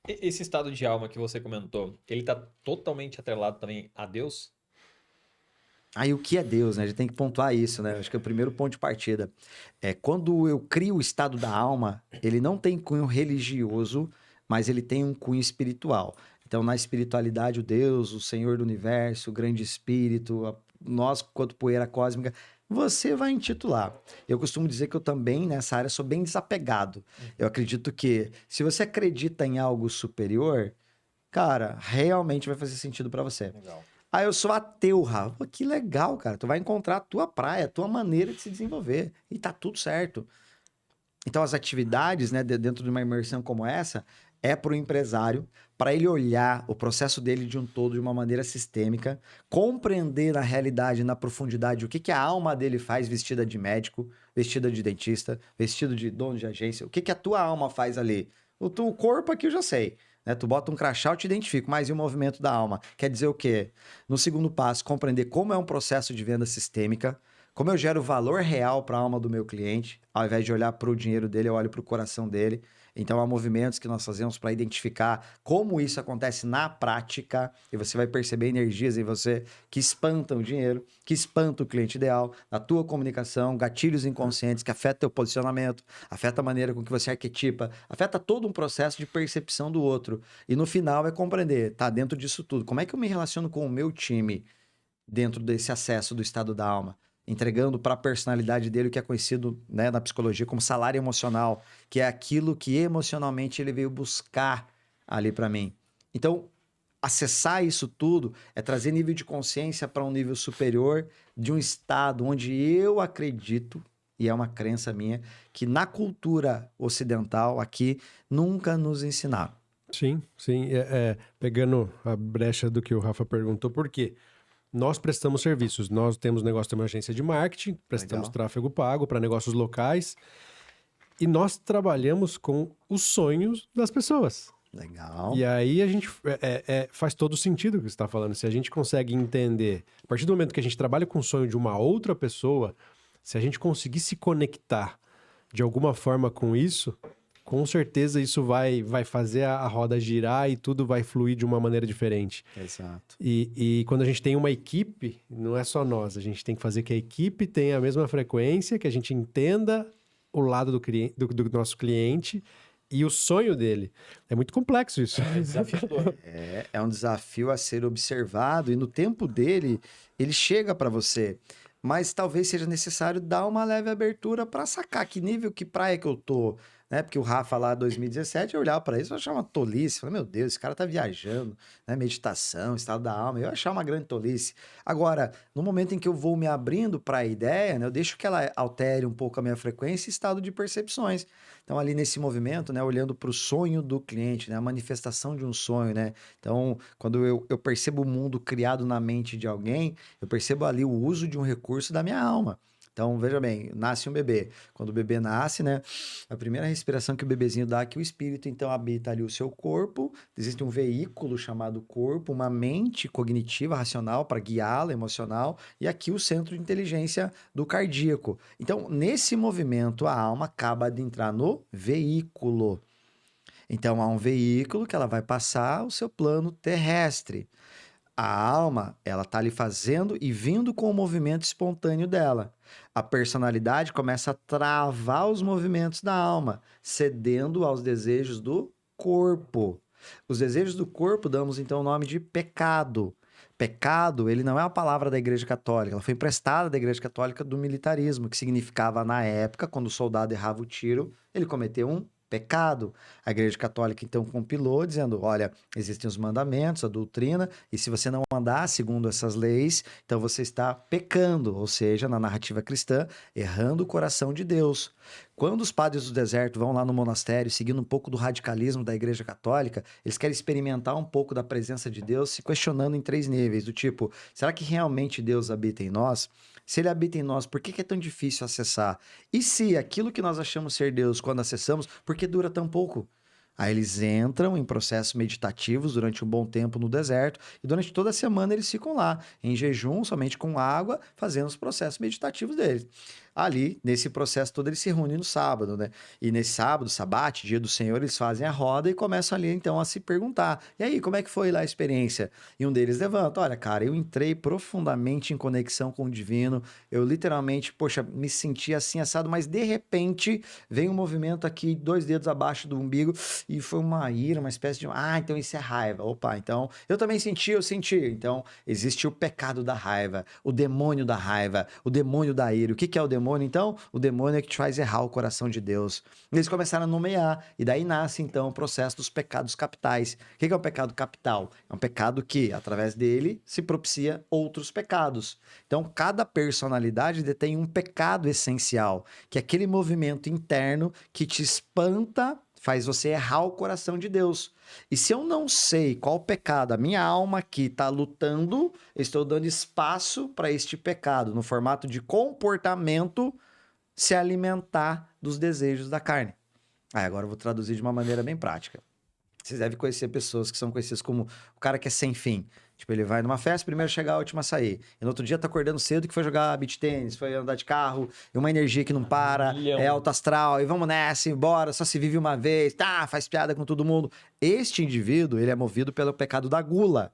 Esse estado de alma que você comentou, ele tá totalmente atrelado também a Deus? Aí o que é Deus, né? A gente tem que pontuar isso, né? Acho que é o primeiro ponto de partida. Quando eu crio o estado da alma, ele não tem cunho religioso, mas ele tem um cunho espiritual. Então, na espiritualidade, o Deus, o Senhor do Universo, o Grande Espírito, nós, quanto poeira cósmica, você vai intitular. Eu costumo dizer que eu também, nessa área, sou bem desapegado. Eu acredito que, se você acredita em algo superior, cara, realmente vai fazer sentido para você. Legal. Ah, eu sou ateu, Rafa. Pô, que legal, cara. Tu vai encontrar a tua praia, a tua maneira de se desenvolver. E tá tudo certo. Então, as atividades, né, dentro de uma imersão como essa, é para o empresário, para ele olhar o processo dele de um todo de uma maneira sistêmica, compreender na realidade, na profundidade, o que, que a alma dele faz vestida de médico, vestida de dentista, vestido de dono de agência, o que, que a tua alma faz ali. O corpo aqui eu já sei. Né? Tu bota um crachá, eu te identifico, mas e o movimento da alma? Quer dizer o quê? No segundo passo, compreender como é um processo de venda sistêmica, como eu gero valor real para a alma do meu cliente, ao invés de olhar para o dinheiro dele, eu olho para o coração dele. Então, há movimentos que nós fazemos para identificar como isso acontece na prática, e você vai perceber energias em você que espantam o dinheiro, que espantam o cliente ideal, na tua comunicação, gatilhos inconscientes que afetam teu posicionamento, afeta a maneira com que você arquetipa, afeta todo um processo de percepção do outro. E no final é compreender, tá dentro disso tudo. Como é que eu me relaciono com o meu time dentro desse acesso do estado da alma? Entregando para a personalidade dele o que é conhecido, né, na psicologia como salário emocional, que é aquilo que emocionalmente ele veio buscar ali para mim. Então, acessar isso tudo é trazer nível de consciência para um nível superior de um estado onde eu acredito, e é uma crença minha, que na cultura ocidental aqui nunca nos ensinaram. Sim, sim. Pegando a brecha do que o Rafa perguntou, por quê? Nós prestamos serviços, nós temos negócio de uma agência de marketing, prestamos Legal. tráfego pago para negócios locais e nós trabalhamos com os sonhos das pessoas. Legal. E aí a gente faz todo sentido o que você está falando. Se a gente consegue entender, a partir do momento que a gente trabalha com o sonho de uma outra pessoa, se a gente conseguir se conectar de alguma forma com isso, com certeza isso vai fazer a roda girar e tudo vai fluir de uma maneira diferente. Exato. E quando a gente tem uma equipe, não é só nós, a gente tem que fazer que a equipe tenha a mesma frequência, que a gente entenda o lado do nosso cliente e o sonho dele. É muito complexo isso. É desafiador. É um desafio a ser observado e no tempo dele, ele chega para você. Mas talvez seja necessário dar uma leve abertura para sacar que nível, que praia que eu tô, né? Porque o Rafa lá, 2017, eu olhava para isso e achava uma tolice. Falei, meu Deus, esse cara tá viajando, né? Meditação, estado da alma. Eu achava uma grande tolice. Agora, no momento em que eu vou me abrindo para a ideia, né? Eu deixo que ela altere um pouco a minha frequência e estado de percepções. Então, ali nesse movimento, né? Olhando para o sonho do cliente, né? A manifestação de um sonho, né? Então, quando eu percebo o mundo criado na mente de alguém, eu percebo ali o uso de um recurso da minha alma. Então, veja bem, nasce um bebê. Quando o bebê nasce, né? A primeira respiração que o bebezinho dá é que o espírito, então, habita ali o seu corpo. Existe um veículo chamado corpo, uma mente cognitiva, racional, para guiá-la, emocional. E aqui o centro de inteligência do cardíaco. Então, nesse movimento, a alma acaba de entrar no veículo. Então, há um veículo que ela vai passar o seu plano terrestre. A alma, ela tá ali fazendo e vindo com o movimento espontâneo dela. A personalidade começa a travar os movimentos da alma, cedendo aos desejos do corpo. Os desejos do corpo damos então o nome de pecado. Pecado, ele não é uma palavra da Igreja Católica, ela foi emprestada da Igreja Católica do militarismo, que significava na época, quando o soldado errava o tiro, ele cometeu um pecado. A Igreja Católica então compilou dizendo, olha, existem os mandamentos, a doutrina, e se você não andar segundo essas leis, então você está pecando, ou seja, na narrativa cristã, errando o coração de Deus. Quando os padres do deserto vão lá no monastério, seguindo um pouco do radicalismo da Igreja Católica, eles querem experimentar um pouco da presença de Deus, se questionando em 3 níveis, do tipo, será que realmente Deus habita em nós? Se ele habita em nós, por que é tão difícil acessar? E se aquilo que nós achamos ser Deus, quando acessamos, por que dura tão pouco? Aí eles entram em processos meditativos durante um bom tempo no deserto e durante toda a semana eles ficam lá, em jejum, somente com água, fazendo os processos meditativos deles. ali, nesse processo todo, eles se reúnem no sábado, né? E nesse sábado, sabate, dia do Senhor, eles fazem a roda e começam ali, então, a se perguntar. E aí, como é que foi lá a experiência? E um deles levanta, olha, cara, eu entrei profundamente em conexão com o divino, eu literalmente, poxa, me senti assim assado, mas de repente vem um movimento aqui, 2 dedos abaixo do umbigo, e foi uma ira, uma espécie de, então isso é raiva. Opa, então, eu também senti, eu senti. Então, existe o pecado da raiva, o demônio da raiva, o demônio da ira. O que é o demônio? Então, o demônio é que te faz errar o coração de Deus. Eles começaram a nomear, e daí nasce, então, o processo dos pecados capitais. O que é um pecado capital? É um pecado que, através dele, se propicia outros pecados. Então, cada personalidade detém um pecado essencial, que é aquele movimento interno que te espanta, faz você errar o coração de Deus. E se eu não sei qual pecado a minha alma aqui está lutando, eu estou dando espaço para este pecado, no formato de comportamento, se alimentar dos desejos da carne. Agora eu vou traduzir de uma maneira bem prática. Vocês devem conhecer pessoas que são conhecidas como o cara que é sem fim. Tipo, ele vai numa festa, primeiro chegar, a última a sair. E no outro dia tá acordando cedo que foi jogar beach tênis, foi andar de carro, e uma energia que não para, é alto astral, e vamos nessa, embora, só se vive uma vez, faz piada com todo mundo. Este indivíduo, ele é movido pelo pecado da gula.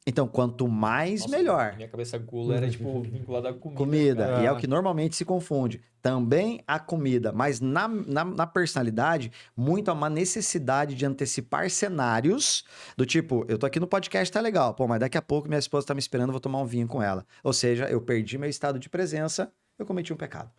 Então, quanto mais, Nossa, melhor. Na minha cabeça, gula era, tipo, vinculada à comida. Comida, cara. e é o que normalmente se confunde. Também a comida, mas na personalidade, muito há uma necessidade de antecipar cenários do tipo, eu tô aqui no podcast, tá legal, pô, mas daqui a pouco minha esposa tá me esperando, eu vou tomar um vinho com ela. Ou seja, eu perdi meu estado de presença, eu cometi um pecado.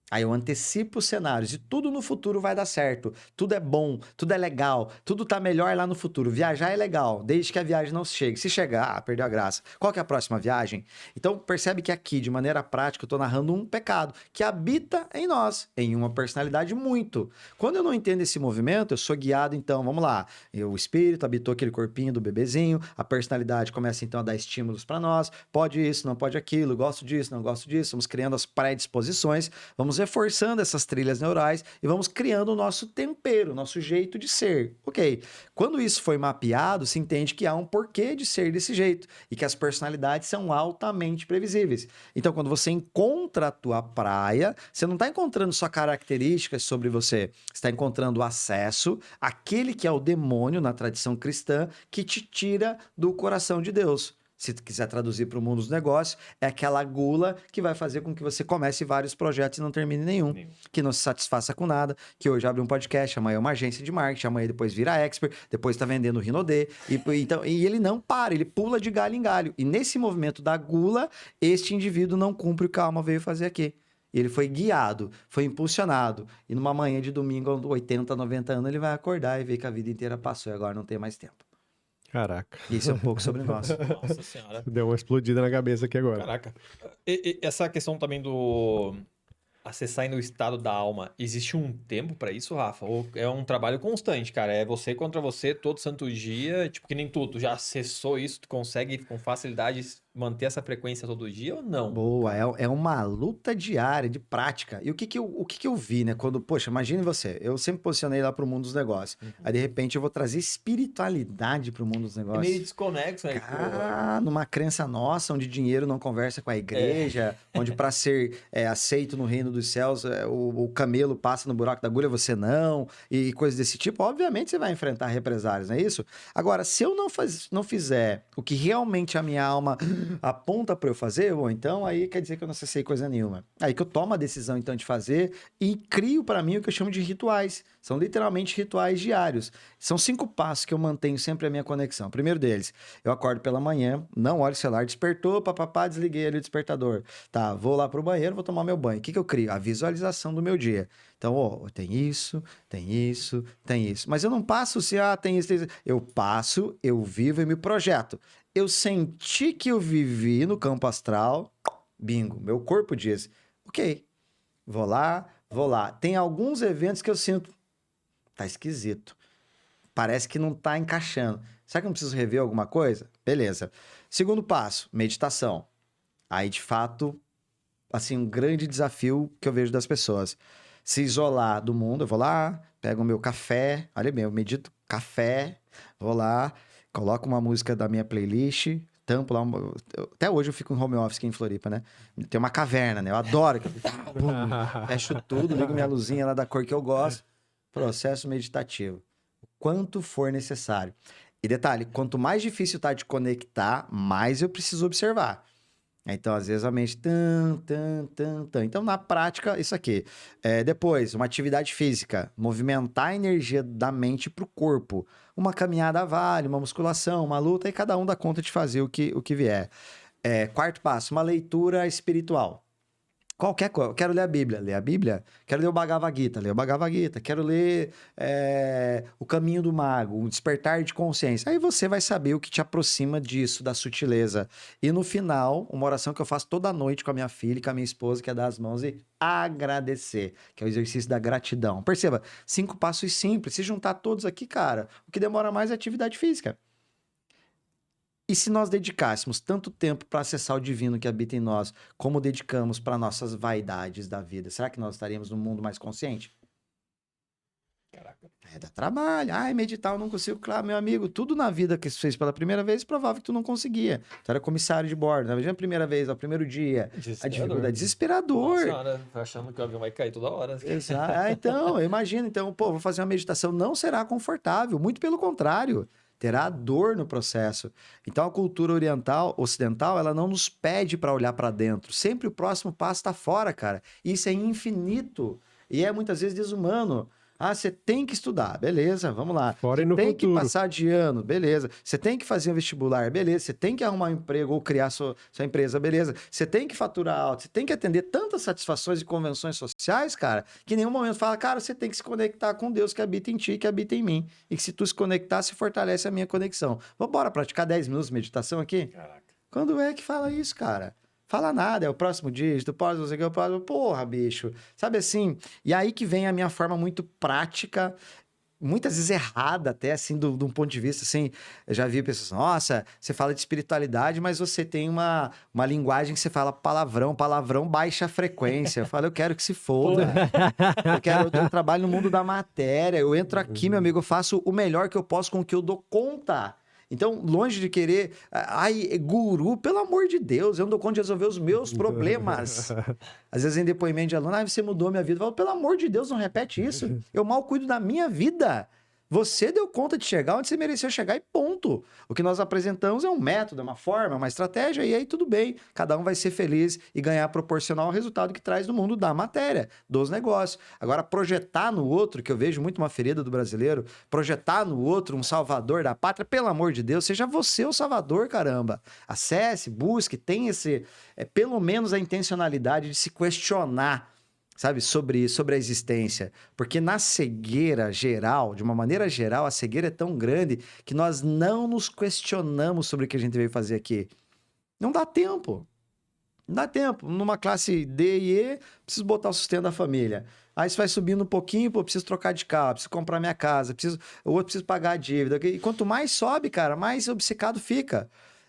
Aí eu antecipo os cenários e tudo no futuro vai dar certo. Tudo é bom, tudo é legal, tudo tá melhor lá no futuro. Viajar é legal, desde que a viagem não chegue. Se chegar, perdeu a graça. Qual que é a próxima viagem? Então percebe que aqui, de maneira prática, eu tô narrando um pecado que habita em nós, em uma personalidade muito. Quando eu não entendo esse movimento, eu sou guiado, então, vamos lá. O espírito habitou aquele corpinho do bebezinho, a personalidade começa então a dar estímulos para nós. Pode isso, não pode aquilo, gosto disso, não gosto disso. Vamos criando as predisposições, vamos reforçando essas trilhas neurais e vamos criando o nosso tempero, o nosso jeito de ser. Ok, quando isso foi mapeado, se entende que há um porquê de ser desse jeito e que as personalidades são altamente previsíveis. Então, quando você encontra a tua praia, você não está encontrando só características sobre você, você está encontrando acesso àquele que é o demônio na tradição cristã que te tira do coração de Deus. Se tu quiser traduzir para o mundo dos negócios, é aquela gula que vai fazer com que você comece vários projetos e não termine nenhum. Que não se satisfaça com nada, que hoje abre um podcast, amanhã é uma agência de marketing, amanhã depois vira expert, depois está vendendo Rinodê. E ele não para, ele pula de galho em galho. E nesse movimento da gula, este indivíduo não cumpre o que a alma veio fazer aqui. Ele foi guiado, foi impulsionado. E numa manhã de domingo, aos 80, 90 anos, ele vai acordar e ver que a vida inteira passou e agora não tem mais tempo. Caraca. Isso é um pouco sobre nós. Nossa senhora. Deu uma explodida na cabeça aqui agora. Caraca. Essa questão também do acessar no estado da alma, existe um tempo pra isso, Rafa? Ou é um trabalho constante, cara? É você contra você todo santo dia, tipo que nem tu já acessou isso, tu consegue com facilidade manter essa frequência todo dia ou não? Boa, é uma luta diária, de prática. E o que que eu vi, né? Quando, poxa, imagine você, eu sempre posicionei lá pro mundo dos negócios. Aí, de repente, eu vou trazer espiritualidade pro mundo dos É meio negócios. desconexo, né? Numa crença nossa, onde dinheiro não conversa com a igreja, onde para ser aceito no reino dos céus, o camelo passa no buraco da agulha, você não, e coisas desse tipo. Obviamente, você vai enfrentar represálias, não é isso? Agora, se eu não fizer o que realmente a minha alma aponta para eu fazer, bom, então aí quer dizer que eu não acessei coisa nenhuma. Aí que eu tomo a decisão, então, de fazer e crio para mim o que eu chamo de rituais. São literalmente rituais diários. São 5 passos que eu mantenho sempre a minha conexão. O primeiro deles, eu acordo pela manhã, não olho o celular, despertou, papapá, desliguei ali o despertador. Tá, vou lá pro banheiro, vou tomar meu banho. O que eu crio? A visualização do meu dia. Então, tem isso, tem isso, tem isso. Mas eu não passo se, tem isso, tem isso. Eu passo, eu vivo e me projeto. Eu senti que eu vivi no campo astral, bingo, meu corpo diz, ok, vou lá. Tem alguns eventos que eu sinto, tá esquisito, parece que não tá encaixando. Será que eu não preciso rever alguma coisa? Beleza. Segundo passo, meditação. Aí, de fato, assim, um grande desafio que eu vejo das pessoas. Se isolar do mundo, eu vou lá, pego o meu café, olha bem, eu medito café, vou lá, coloco uma música da minha playlist, tampo lá. Até hoje eu fico em home office aqui em Floripa, né? Tem uma caverna, né? Eu adoro. Fecho tudo, ligo minha luzinha lá da cor que eu gosto. Processo meditativo. Quanto for necessário. E detalhe, quanto mais difícil tá de conectar, mais eu preciso observar. Então, às vezes, a mente... Então, na prática, isso aqui. Depois, uma atividade física. Movimentar a energia da mente para o corpo. Uma caminhada vale, uma musculação, uma luta, e cada um dá conta de fazer o que vier. Quarto passo, uma leitura espiritual. Qualquer coisa. Quero ler a Bíblia. Ler a Bíblia. Quero ler o Bhagavad Gita. Ler o Bhagavad Gita. Quero ler O Caminho do Mago. O Despertar de Consciência. Aí você vai saber o que te aproxima disso, da sutileza. E no final, uma oração que eu faço toda noite com a minha filha e com a minha esposa, que é dar as mãos e agradecer. Que é o exercício da gratidão. Perceba, 5 passos simples. Se juntar todos aqui, cara, o que demora mais é atividade física. E se nós dedicássemos tanto tempo para acessar o divino que habita em nós, como dedicamos para nossas vaidades da vida, será que nós estaríamos num mundo mais consciente? Caraca. Dá trabalho. Meditar eu não consigo. Claro, meu amigo, tudo na vida que você fez pela primeira vez, provável que tu não conseguia. Tu era comissário de bordo, na primeira vez, ao primeiro dia. A dificuldade é desesperador. Nossa senhora, achando que o avião vai cair toda hora. Exato. Então, imagina. Então, vou fazer uma meditação. Não será confortável, muito pelo contrário. Terá dor no processo. Então, a cultura ocidental, ela não nos pede para olhar para dentro. Sempre o próximo passo está fora, cara. Isso é infinito. E é muitas vezes desumano. Você tem que estudar, beleza, vamos lá. Fora e no tem futuro. que passar de ano, beleza. Você tem que fazer um vestibular, beleza. Você tem que arrumar um emprego ou criar sua empresa, beleza. Você tem que faturar alto, você tem que atender tantas satisfações e convenções sociais, cara, que em nenhum momento fala, cara, você tem que se conectar com Deus que habita em ti, que habita em mim. E que se tu se conectar, se fortalece a minha conexão. Vamos embora praticar 10 minutos de meditação aqui? Caraca. Quando é que fala isso, cara? Fala nada, é o próximo dígito, pode não sei o que, eu posso... Porra, bicho. Sabe assim? E aí que vem a minha forma muito prática, muitas vezes errada até, assim, de um ponto de vista, assim, eu já vi pessoas, nossa, você fala de espiritualidade, mas você tem uma linguagem que você fala palavrão baixa frequência. Eu falo, eu quero que se foda. Eu trabalho no mundo da matéria, eu entro aqui, meu amigo, eu faço o melhor que eu posso com o que eu dou conta. Então, longe de querer... guru, pelo amor de Deus, eu não dou conta de resolver os meus problemas. Às vezes, em depoimento de aluno, você mudou minha vida. Eu falo, pelo amor de Deus, não repete isso. Eu mal cuido da minha vida. Você deu conta de chegar onde você mereceu chegar e ponto. O que nós apresentamos é um método, é uma forma, uma estratégia, e aí tudo bem. Cada um vai ser feliz e ganhar proporcional ao resultado que traz no mundo da matéria, dos negócios. Agora, projetar no outro, que eu vejo muito uma ferida do brasileiro, projetar no outro um salvador da pátria, pelo amor de Deus, seja você o salvador, caramba. Acesse, busque, tenha pelo menos a intencionalidade de se questionar, sabe, sobre a existência. Porque na cegueira geral, de uma maneira geral, a cegueira é tão grande que nós não nos questionamos sobre o que a gente veio fazer aqui. Não dá tempo. Não dá tempo. Numa classe D e E, preciso botar o sustento da família. Aí você vai subindo um pouquinho, preciso trocar de carro, preciso comprar minha casa, preciso pagar a dívida. E quanto mais sobe, cara, mais obcecado fica.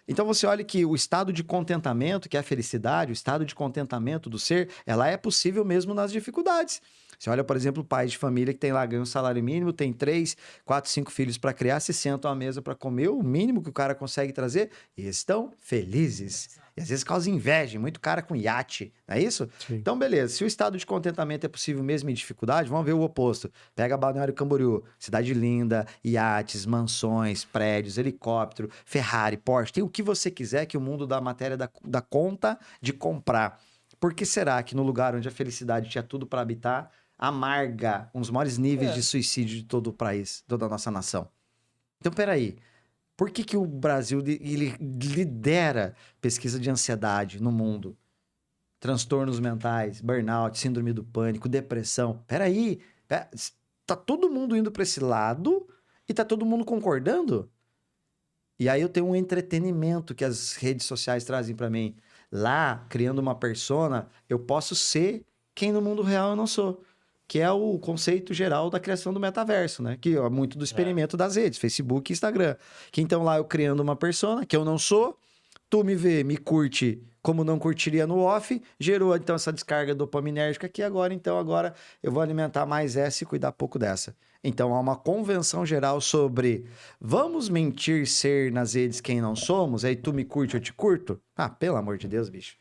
Então você olha que o estado de contentamento, que é a felicidade, o estado de contentamento do ser, ela é possível mesmo nas dificuldades. Você olha, por exemplo, pais de família que tem lá, ganha um salário mínimo, tem 3, 4, 5 filhos para criar, se sentam à mesa para comer, o mínimo que o cara consegue trazer, e estão felizes. E às vezes causa inveja, muito cara com iate, não é isso? Sim. Então, beleza, se o estado de contentamento é possível mesmo em dificuldade, vamos ver o oposto. Pega Balneário Camboriú, cidade linda, iates, mansões, prédios, helicóptero, Ferrari, Porsche, tem o que você quiser que o mundo da matéria dá conta de comprar. Por que será que no lugar onde a felicidade tinha tudo para habitar, amarga um dos maiores níveis de suicídio de todo o país, toda a nossa nação? Então, peraí. Por que o Brasil ele lidera pesquisa de ansiedade no mundo? Transtornos mentais, burnout, síndrome do pânico, depressão. Peraí. Tá todo mundo indo para esse lado e tá todo mundo concordando? E aí eu tenho um entretenimento que as redes sociais trazem para mim. Lá, criando uma persona, eu posso ser quem no mundo real eu não sou. Que é o conceito geral da criação do metaverso, né? Que é muito do experimento das redes, Facebook e Instagram. Que então lá eu criando uma persona que eu não sou, Tu me vê, me curte como não curtiria no off, gerou então essa descarga dopaminérgica aqui agora, então agora eu vou alimentar mais essa e cuidar pouco dessa. Então há uma convenção geral sobre vamos mentir ser nas redes quem não somos, aí tu me curte, eu te curto? Ah, pelo amor de Deus, bicho.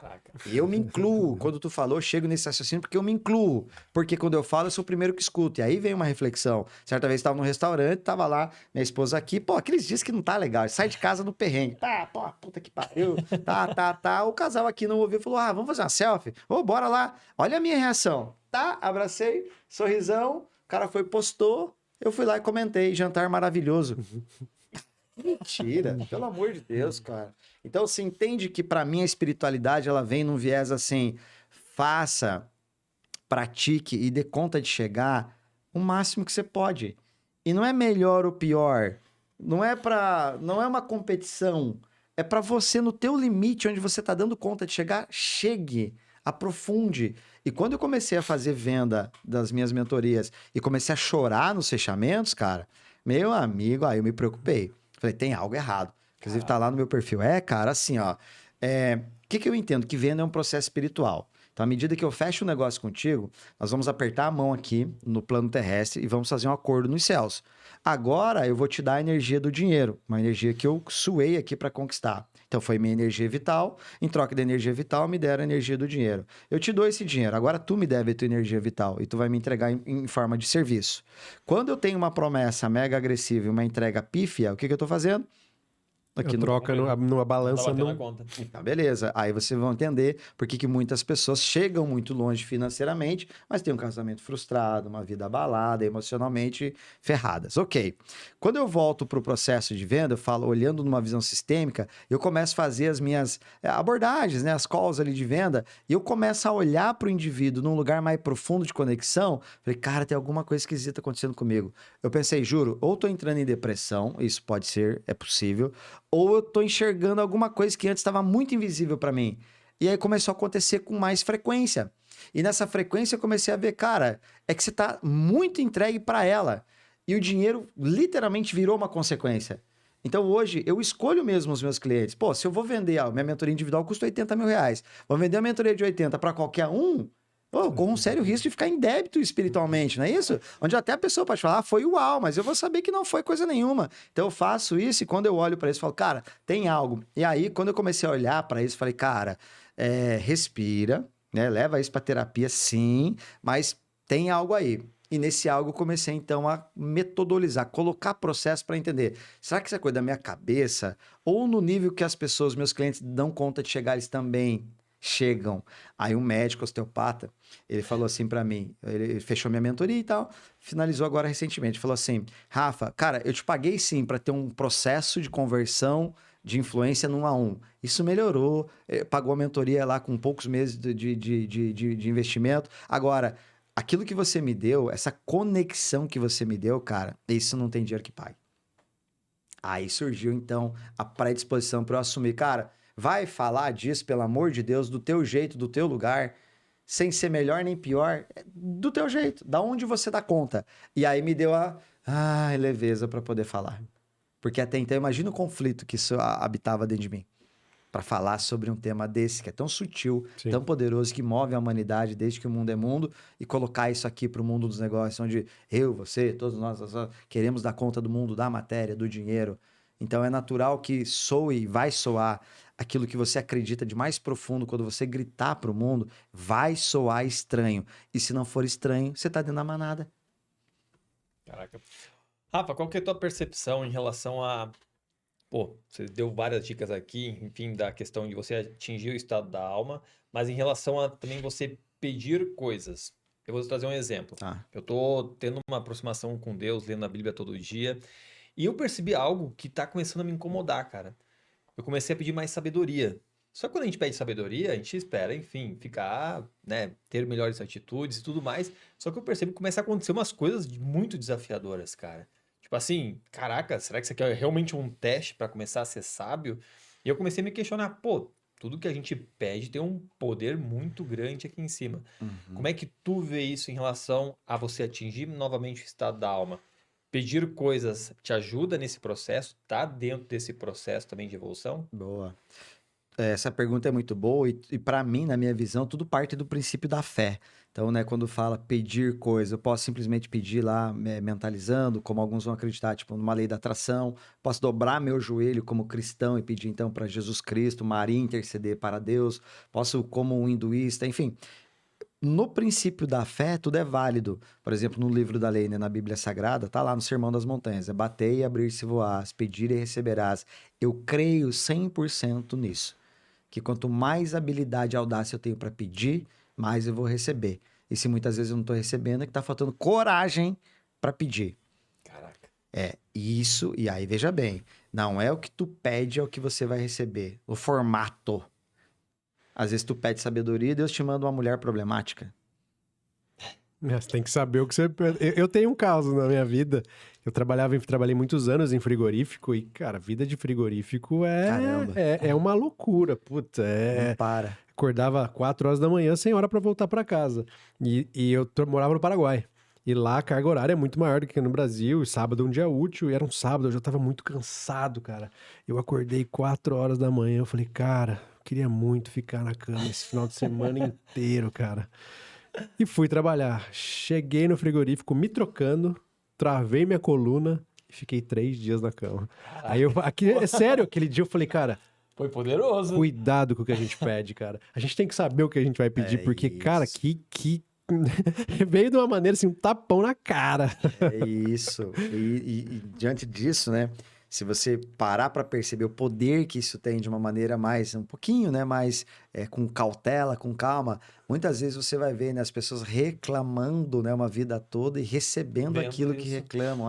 Caraca. E eu me incluo. Quando tu falou, eu chego nesse raciocínio porque eu me incluo. Porque quando eu falo, eu sou o primeiro que escuto. E aí vem uma reflexão. Certa vez estava num restaurante, tava lá, minha esposa aqui. Pô, aqueles dias que não tá legal. Sai de casa no perrengue. Tá, pô, puta que pariu. Tá. O casal aqui não ouviu, falou: ah, vamos fazer uma selfie? Ô, bora lá. Olha a minha reação. Tá, abracei, sorrisão. O cara foi, postou. Eu fui lá e comentei. Jantar maravilhoso. Mentira, pelo amor de Deus, cara. Então, você entende que para mim a espiritualidade ela vem num viés assim, faça, pratique e dê conta de chegar o máximo que você pode. E não é melhor ou pior, não é uma competição, é para você no teu limite onde você tá dando conta de chegar, chegue, aprofunde. E quando eu comecei a fazer venda das minhas mentorias e comecei a chorar nos fechamentos, cara, meu amigo, aí eu me preocupei. Falei, tem algo errado. Inclusive, tá lá no meu perfil. Cara, assim, ó. O que eu entendo? Que venda é um processo espiritual. Então, à medida que eu fecho o negócio contigo, nós vamos apertar a mão aqui no plano terrestre e vamos fazer um acordo nos céus. Agora, eu vou te dar a energia do dinheiro, uma energia que eu suei aqui para conquistar. Então, foi minha energia vital. Em troca da energia vital, me deram a energia do dinheiro. Eu te dou esse dinheiro. Agora, tu me deve a tua energia vital e tu vai me entregar em forma de serviço. Quando eu tenho uma promessa mega agressiva e uma entrega pífia, o que eu tô fazendo? Aqui Eu troca numa balança. Tá batendo a conta. Tá, beleza. Aí vocês vão entender por que muitas pessoas chegam muito longe financeiramente, mas têm um casamento frustrado, uma vida abalada, emocionalmente ferradas. Ok. Quando eu volto para o processo de venda, eu falo, olhando numa visão sistêmica, eu começo a fazer as minhas abordagens, né, as calls ali de venda, e eu começo a olhar para o indivíduo num lugar mais profundo de conexão. Falei, cara, tem alguma coisa esquisita acontecendo comigo. Eu pensei, juro, ou tô entrando em depressão, isso pode ser, é possível, ou eu tô enxergando alguma coisa que antes estava muito invisível para mim. E aí começou a acontecer com mais frequência. E nessa frequência eu comecei a ver, cara, é que você tá muito entregue para ela. E o dinheiro literalmente virou uma consequência. Então hoje eu escolho mesmo os meus clientes. Pô, se eu vou vender, minha mentoria individual custa R$80 mil. Vou vender a mentoria de 80 para qualquer um. Pô, com um sério risco de ficar em débito espiritualmente, não é isso? Onde até a pessoa pode falar, foi uau, mas eu vou saber que não foi coisa nenhuma. Então eu faço isso e quando eu olho para isso, eu falo, cara, tem algo. E aí, quando eu comecei a olhar para isso, falei, cara, respira, né? Leva isso para terapia, sim, mas tem algo aí. E nesse algo eu comecei então a metodolizar, colocar processo para entender. Será que isso é coisa da minha cabeça? Ou no nível que as pessoas, meus clientes, dão conta de chegar, eles também chegam. Aí um médico osteopata, ele falou assim para mim, ele fechou minha mentoria e tal, finalizou agora recentemente, falou assim, Rafa, cara, eu te paguei sim para ter um processo de conversão de influência no 1 a 1. Isso melhorou, pagou a mentoria lá com poucos meses de investimento. Agora, aquilo que você me deu, essa conexão que você me deu, cara, isso não tem dinheiro que pague. Aí surgiu, então, a predisposição para eu assumir. Cara, vai falar disso, pelo amor de Deus, do teu jeito, do teu lugar, sem ser melhor nem pior, do teu jeito, da onde você dá conta. E aí me deu a leveza para poder falar. Porque até então, imagina o conflito que isso habitava dentro de mim. Para falar sobre um tema desse, que é tão sutil, Sim. tão poderoso, que move a humanidade desde que o mundo é mundo, e colocar isso aqui para o mundo dos negócios, onde eu, você, todos nós queremos dar conta do mundo, da matéria, do dinheiro. Então é natural que soe, vai soar aquilo que você acredita de mais profundo, quando você gritar para o mundo, vai soar estranho. E se não for estranho, você está dentro da manada. Caraca. Rafa, qual que é a tua percepção em relação a... Pô, você deu várias dicas aqui, enfim, da questão de você atingir o estado da alma, mas em relação a também você pedir coisas. Eu vou trazer um exemplo. Tá. Eu tô tendo uma aproximação com Deus, lendo a Bíblia todo dia, e eu percebi algo que tá começando a me incomodar, cara. Eu comecei a pedir mais sabedoria. Só que quando a gente pede sabedoria, a gente espera, enfim, ficar, né, ter melhores atitudes e tudo mais. Só que eu percebo que começa a acontecer umas coisas muito desafiadoras, cara. Tipo assim, caraca, será que isso aqui é realmente um teste para começar a ser sábio? E eu comecei a me questionar, pô, tudo que a gente pede tem um poder muito grande aqui em cima. Uhum. Como é que tu vê isso em relação a você atingir novamente o estado da alma? Pedir coisas te ajuda nesse processo? Tá dentro desse processo também de evolução? Boa. Essa pergunta é muito boa e para mim, na minha visão, tudo parte do princípio da fé. Então, né, quando fala pedir coisa, eu posso simplesmente pedir lá, mentalizando, como alguns vão acreditar, tipo, numa lei da atração. Posso dobrar meu joelho como cristão e pedir, então, para Jesus Cristo, Maria interceder para Deus. Posso, como um hinduísta, enfim. No princípio da fé, tudo é válido. Por exemplo, no livro da lei, né, na Bíblia Sagrada, tá lá no Sermão das Montanhas. É batei e abrir-se-voás, pedir e receberás. Eu creio 100% nisso. Que quanto mais habilidade e audácia eu tenho para pedir, mais eu vou receber. E se muitas vezes eu não estou recebendo, é que tá faltando coragem para pedir. Caraca. Isso, e aí veja bem, não é o que tu pede, é o que você vai receber. O formato. Às vezes tu pede sabedoria e Deus te manda uma mulher problemática. Você tem que saber o que você... Eu tenho um caso na minha vida. Eu trabalhei muitos anos em frigorífico e, cara, vida de frigorífico Caramba. é uma loucura. Puta, Não para. acordava 4 horas da manhã sem hora pra voltar pra casa. E eu morava no Paraguai. E lá a carga horária é muito maior do que no Brasil. E sábado é um dia útil. E era um sábado, eu já tava muito cansado, cara. Eu acordei 4 horas da manhã. Eu falei, cara, eu queria muito ficar na cama esse final de semana inteiro, cara. E fui trabalhar. Cheguei no frigorífico me trocando, travei minha coluna e fiquei 3 dias na cama. É sério, aquele dia eu falei, cara, Foi poderoso. cuidado com o que a gente pede, cara. A gente tem que saber o que a gente vai pedir, porque, cara, isso. que veio de uma maneira assim, um tapão na cara. É isso. E diante disso, né? Se você parar para perceber o poder que isso tem de uma maneira mais, um pouquinho, né? Mais com cautela, com calma, muitas vezes você vai ver, né, as pessoas reclamando, né, uma vida toda e recebendo Vendo aquilo que isso. reclamam.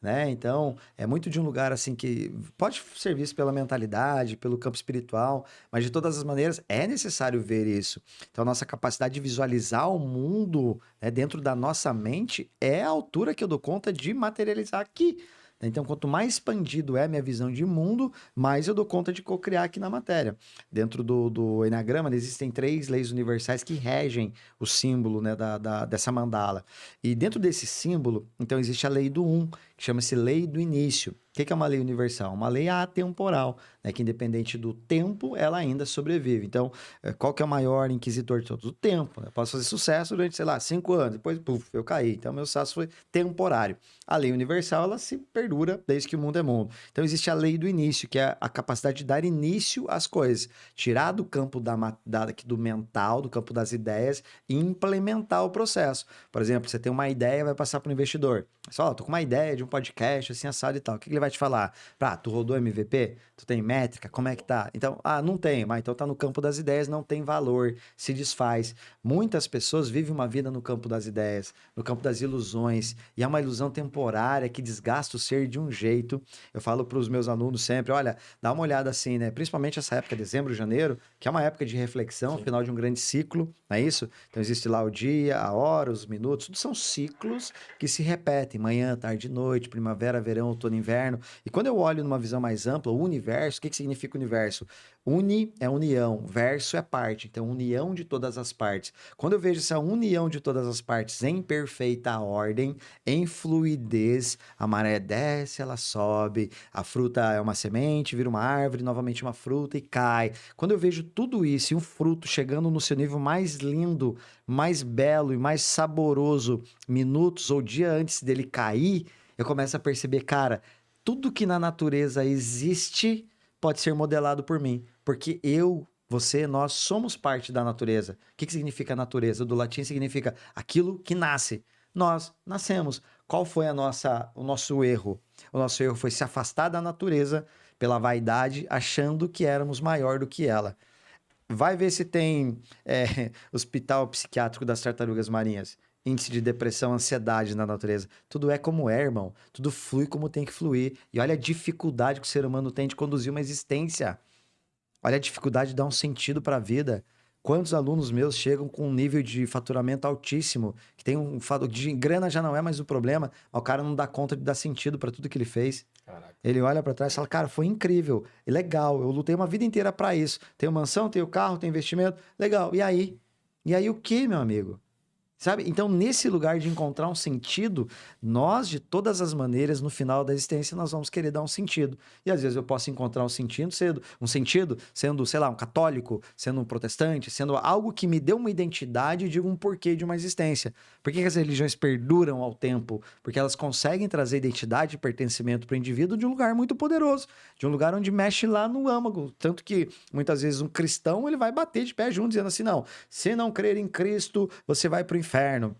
Né? Então, é muito de um lugar assim que pode ser visto pela mentalidade, pelo campo espiritual, mas de todas as maneiras é necessário ver isso. Então, a nossa capacidade de visualizar o mundo, né, dentro da nossa mente é a altura que eu dou conta de materializar aqui. Então, quanto mais expandido é a minha visão de mundo, mais eu dou conta de co-criar aqui na matéria. Dentro do Eneagrama, existem 3 leis universais que regem o símbolo, né, dessa mandala. E dentro desse símbolo, então, existe a lei do 1, que chama-se lei do início. O que é uma lei universal? Uma lei atemporal, né, que independente do tempo, ela ainda sobrevive. Então, qual que é o maior inquisitor de todos? O tempo. Né? Eu posso fazer sucesso durante, sei lá, 5 anos, depois, puf, eu caí. Então, meu sucesso foi temporário. A lei universal, ela se perdura desde que o mundo é mundo. Então, existe a lei do início, que é a capacidade de dar início às coisas. Tirar do campo do mental, do campo das ideias e implementar o processo. Por exemplo, você tem uma ideia, vai passar para o investidor. Só, tô com uma ideia de um podcast, assim, assado e tal. O que ele vai te falar? Tu rodou MVP? Tu tem métrica? Como é que tá? Então, não tem. Mas então tá no campo das ideias, não tem valor, se desfaz. Muitas pessoas vivem uma vida no campo das ideias, no campo das ilusões. E é uma ilusão temporária que desgasta o ser de um jeito. Eu falo para os meus alunos sempre, olha, dá uma olhada assim, né? Principalmente essa época, dezembro, janeiro, que é uma época de reflexão, Sim. final de um grande ciclo, não é isso? Então existe lá o dia, a hora, os minutos, tudo são ciclos que se repetem, manhã, tarde, noite, primavera, verão, outono, inverno. E quando eu olho numa visão mais ampla, o universo, o que significa universo? Uni é união, verso é parte, então união de todas as partes. Quando eu vejo essa união de todas as partes em perfeita ordem, em fluidez, a maré desce, ela sobe, a fruta é uma semente, vira uma árvore, novamente uma fruta e cai. Quando eu vejo tudo isso e um fruto chegando no seu nível mais lindo, mais belo e mais saboroso, minutos ou dia antes dele cair, eu começo a perceber, cara, tudo que na natureza existe pode ser modelado por mim, porque você, nós somos parte da natureza. O que significa natureza? Do latim significa aquilo que nasce. Nós nascemos. Qual foi o nosso erro? O nosso erro foi se afastar da natureza pela vaidade, achando que éramos maior do que ela. Vai ver se tem hospital psiquiátrico das tartarugas marinhas. Índice de depressão, ansiedade na natureza. Tudo é como é, irmão. Tudo flui como tem que fluir. E olha a dificuldade que o ser humano tem de conduzir uma existência. Olha a dificuldade de dar um sentido para a vida. Quantos alunos meus chegam com um nível de faturamento altíssimo, que tem de grana já não é mais o problema, mas o cara não dá conta de dar sentido para tudo que ele fez. Caraca. Ele olha para trás e fala, cara, foi incrível, é legal, eu lutei uma vida inteira para isso. Tenho mansão, tenho carro, tenho investimento, legal. E aí? E aí o que, meu amigo? Sabe? Então, nesse lugar de encontrar um sentido, nós, de todas as maneiras, no final da existência, nós vamos querer dar um sentido. E às vezes eu posso encontrar um sentido sendo, sei lá, um católico, sendo um protestante, sendo algo que me dê uma identidade e diga um porquê de uma existência. Por que as religiões perduram ao tempo? Porque elas conseguem trazer identidade e pertencimento para o indivíduo de um lugar muito poderoso, de um lugar onde mexe lá no âmago. Tanto que, muitas vezes, um cristão ele vai bater de pé junto, dizendo assim, não, se não crer em Cristo, você vai para o inferno.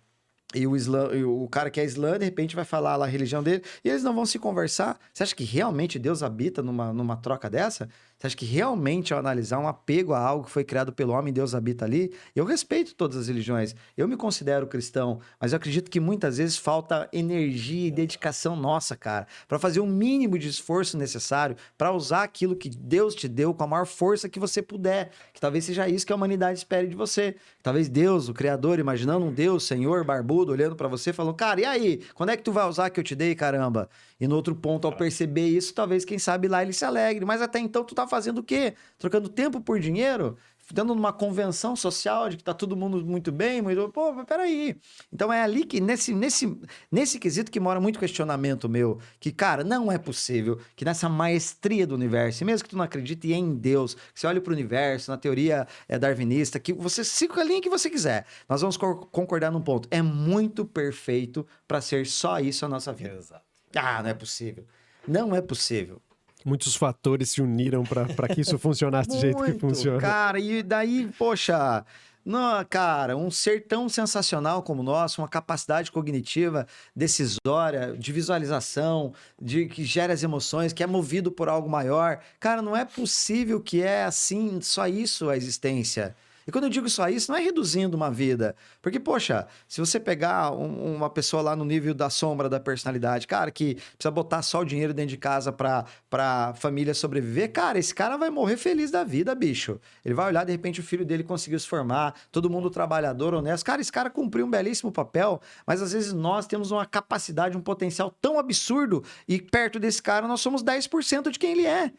E o cara que é islã, de repente, vai falar lá a religião dele e eles não vão se conversar. Você acha que realmente Deus habita numa troca dessa? Você acha que realmente, ao analisar um apego a algo que foi criado pelo homem, Deus habita ali? Eu respeito todas as religiões. Eu me considero cristão, mas eu acredito que muitas vezes falta energia e dedicação nossa, cara, para fazer o mínimo de esforço necessário para usar aquilo que Deus te deu com a maior força que você puder. Que talvez seja isso que a humanidade espere de você. Talvez Deus, o Criador, imaginando um Deus, Senhor, barbudo, olhando para você, falando, cara, e aí? Quando é que tu vai usar que eu te dei, caramba? E no outro ponto, ao perceber isso, talvez, quem sabe, lá ele se alegre. Mas até então, tu tá fazendo o quê? Trocando tempo por dinheiro? Dando numa convenção social de que tá todo mundo muito bem, muito... Pô, mas peraí. Então é ali que, nesse quesito que mora muito questionamento meu, que, cara, não é possível que nessa maestria do universo, e mesmo que tu não acredite em Deus, que você olhe pro universo, na teoria darwinista, que você siga a linha que você quiser, nós vamos concordar num ponto. É muito perfeito para ser só isso a nossa vida. Exato. Ah, não é possível. Não é possível. Muitos fatores se uniram para que isso funcionasse do jeito que funciona. Cara, e daí, poxa, não, cara, um ser tão sensacional como o nosso, uma capacidade cognitiva, decisória, de visualização, que gera as emoções, que é movido por algo maior. Cara, não é possível que é assim, só isso a existência. E quando eu digo só isso, não é reduzindo uma vida. Porque, poxa, se você pegar uma pessoa lá no nível da sombra da personalidade, cara, que precisa botar só o dinheiro dentro de casa pra família sobreviver, cara, esse cara vai morrer feliz da vida, bicho. Ele vai olhar, de repente, o filho dele conseguiu se formar, todo mundo trabalhador, honesto. Cara, esse cara cumpriu um belíssimo papel, mas às vezes nós temos uma capacidade, um potencial tão absurdo e perto desse cara nós somos 10% de quem ele é.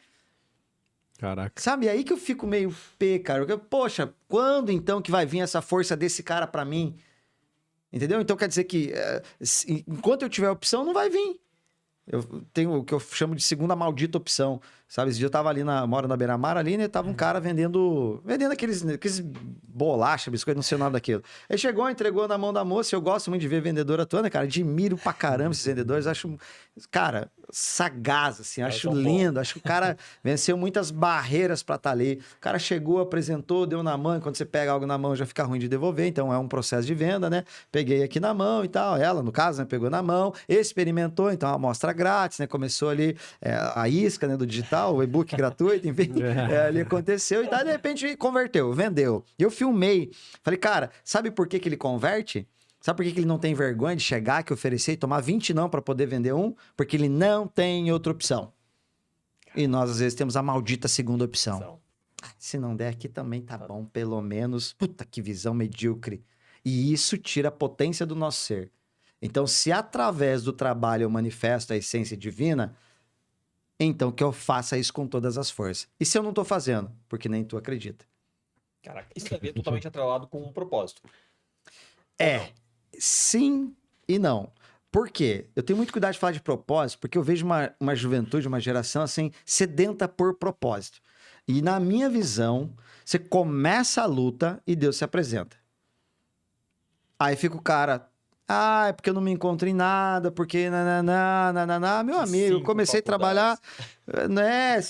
Caraca. Sabe, é aí que eu fico meio pé, cara. Porque, poxa, quando então que vai vir essa força desse cara pra mim? Entendeu? Então quer dizer que enquanto eu tiver opção, não vai vir. Eu tenho o que eu chamo de segunda maldita opção. Sabe, esse dia eu tava ali, moro na Beira-Mar ali, né? Tava um cara vendendo aqueles bolacha, biscoito, não sei o nome daquilo. Ele chegou, entregou na mão da moça. Eu gosto muito de ver vendedor atuando, né, cara? Admiro pra caramba esses vendedores. Acho, cara, sagaz, assim. Acho lindo. Acho que o cara venceu muitas barreiras pra estar ali. O cara chegou, apresentou, deu na mão. E quando você pega algo na mão, já fica ruim de devolver. Então, é um processo de venda, né? Peguei aqui na mão e tal. Ela, no caso, né? Pegou na mão. Experimentou, então, a amostra grátis, né? Começou ali a isca, né? Do digital. O e-book gratuito, enfim, ali aconteceu e tal, de repente converteu, vendeu. E eu filmei, falei, cara, sabe por que ele converte? Sabe por que ele não tem vergonha de chegar aqui, oferecer e tomar 20 não para poder vender um? Porque ele não tem outra opção. E nós, às vezes, temos a maldita segunda opção. Se não der aqui também tá bom, pelo menos. Puta, que visão medíocre. E isso tira a potência do nosso ser. Então, se através do trabalho eu manifesto a essência divina, então que eu faça isso com todas as forças. E se eu não tô fazendo? Porque nem tu acredita. Caraca, isso deve ser totalmente atrelado com um propósito. Sim e não. Por quê? Eu tenho muito cuidado de falar de propósito, porque eu vejo uma juventude, uma geração assim, sedenta por propósito. E na minha visão, você começa a luta e Deus se apresenta. Aí fica o cara... Ah, é porque eu não me encontro em nada, porque... Meu amigo, eu comecei a trabalhar... Né,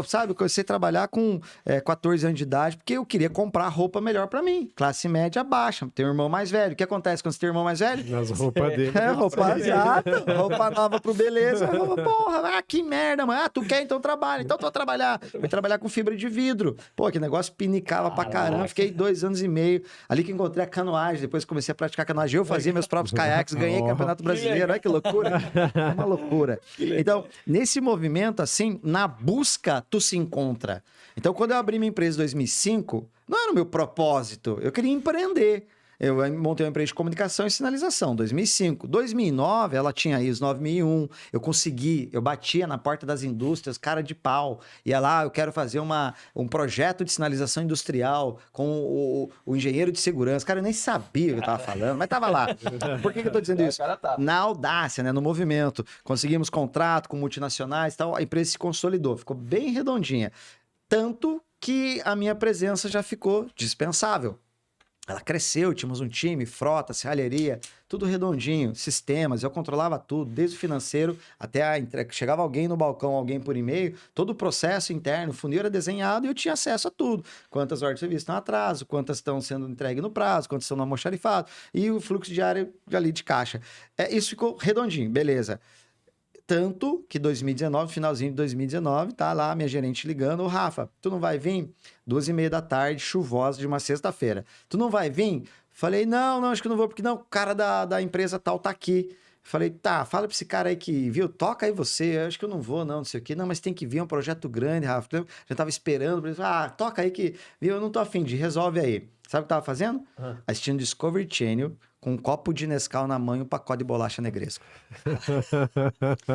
sabe? Eu comecei a trabalhar com 14 anos de idade, porque eu queria comprar roupa melhor pra mim. Classe média baixa. Tem um irmão mais velho. O que acontece quando você tem um irmão mais velho? As roupas dele. Roupa exata. Roupa nova pro beleza. Porra, que merda, mano. Ah, tu quer? Então trabalha. Então tu vai trabalhar. Vou trabalhar com fibra de vidro. Pô, que negócio pinicava pra caramba. Fiquei 2 anos e meio. Ali que encontrei a canoagem. Depois comecei a praticar canoagem. Eu fazia meus próprios caiaques. Ganhei campeonato brasileiro. Olha que loucura. É uma loucura. Então, nesse movimento, assim, na busca, tu se encontra. Então, quando eu abri minha empresa em 2005, não era o meu propósito. Eu queria empreender. Eu montei uma empresa de comunicação e sinalização, 2005. 2009, ela tinha ISO 9001. Eu batia na porta das indústrias, cara de pau. Ia lá, eu quero fazer um projeto de sinalização industrial com o engenheiro de segurança. Cara, eu nem sabia o que eu tava falando, mas tava lá. Por que eu tô dizendo isso? Na audácia, né? No movimento. Conseguimos contrato com multinacionais e tal, a empresa se consolidou, ficou bem redondinha. Tanto que a minha presença já ficou dispensável. Ela cresceu, tínhamos um time, frota, serralheria, tudo redondinho, sistemas, eu controlava tudo, desde o financeiro até a entrega. Chegava alguém no balcão, alguém por e-mail, todo o processo interno, o funil era desenhado e eu tinha acesso a tudo. Quantas ordens de serviço estão em atraso, quantas estão sendo entregues no prazo, quantas estão no almoxarifado e o fluxo diário ali de caixa. Isso ficou redondinho, beleza. Tanto que 2019, finalzinho de 2019, tá lá minha gerente ligando, ô Rafa, tu não vai vir? 2h30 da tarde, chuvosa de uma sexta-feira. Tu não vai vir? Falei, não, acho que não vou, porque não, o cara da empresa tal tá aqui. Falei, tá, fala pra esse cara aí que, viu, toca aí você, eu acho que eu não vou não sei o quê. Não, mas tem que vir, é um projeto grande, Rafa. Já tava esperando, toca aí que, viu, eu não tô afim de, resolve aí. Sabe o que eu tava fazendo? Assistindo Discovery Channel, com um copo de Nescau na mão e um pacote de bolacha Negresco.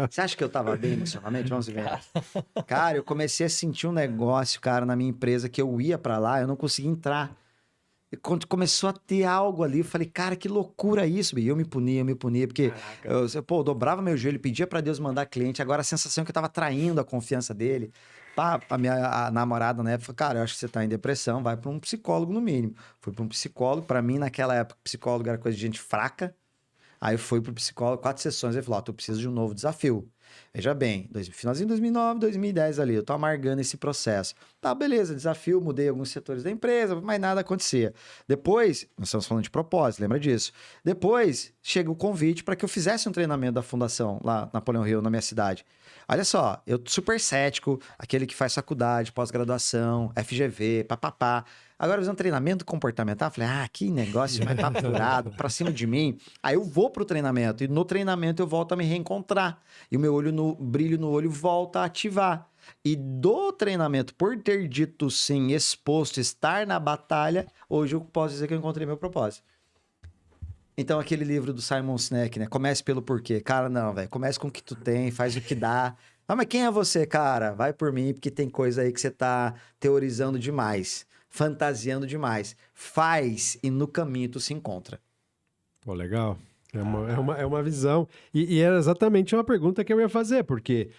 Você acha que eu tava bem emocionalmente? Vamos ver. Cara, eu comecei a sentir um negócio, cara, na minha empresa, que eu ia pra lá, eu não conseguia entrar. E quando começou a ter algo ali, eu falei, cara, que loucura isso. E eu me punia, porque eu dobrava meu joelho, pedia pra Deus mandar cliente. Agora a sensação é que eu tava traindo a confiança dele. Pá, a namorada na época, cara, eu acho que você tá em depressão, vai pra um psicólogo no mínimo. Fui pra um psicólogo, pra mim naquela época, psicólogo era coisa de gente fraca. Aí eu fui pro psicólogo, 4 sessões, ele falou, tu precisa de um novo desafio. Veja bem, finalzinho de 2009, 2010 ali, eu tô amargando esse processo. Tá, beleza, desafio, mudei alguns setores da empresa, mas nada acontecia. Depois, nós estamos falando de propósito, lembra disso? Depois, chega o convite para que eu fizesse um treinamento da fundação lá na Napoleão Hill, na minha cidade. Olha só, eu super cético, aquele que faz faculdade, pós-graduação, FGV, papapá. Agora, fazendo treinamento comportamental, falei, que negócio mais papurado, pra cima de mim. Aí eu vou pro treinamento, e no treinamento eu volto a me reencontrar. E o meu brilho no olho volta a ativar. E do treinamento, por ter dito sim, exposto, estar na batalha, hoje eu posso dizer que eu encontrei meu propósito. Então, aquele livro do Simon Sinek, né? Comece pelo porquê. Cara, não, velho. Comece com o que tu tem, faz o que dá. Mas quem é você, cara? Vai por mim, porque tem coisa aí que você tá teorizando demais, fantasiando demais. Faz e no caminho tu se encontra. Pô, legal. É uma visão. E era exatamente uma pergunta que eu ia fazer, porque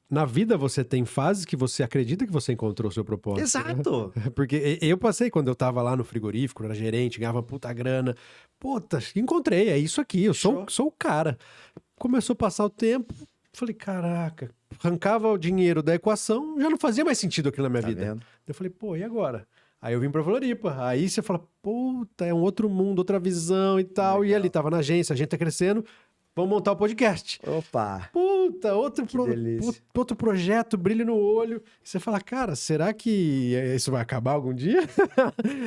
na vida você tem fases que você acredita que você encontrou o seu propósito. Exato! Né? Porque eu passei quando eu tava lá no frigorífico, era gerente, ganhava puta grana. Puta, encontrei, é isso aqui, eu sou o cara. Começou a passar o tempo, falei, caraca, arrancava o dinheiro da equação, já não fazia mais sentido aquilo na minha vida. Vendo? Eu falei, pô, e agora? Aí eu vim pra Floripa, aí você fala, puta, é um outro mundo, outra visão e tal. Legal. E ali tava na agência, a gente tá crescendo, vamos montar o podcast. Opa! Puta, delícia. outro projeto, brilho no olho. E você fala, cara, será que isso vai acabar algum dia?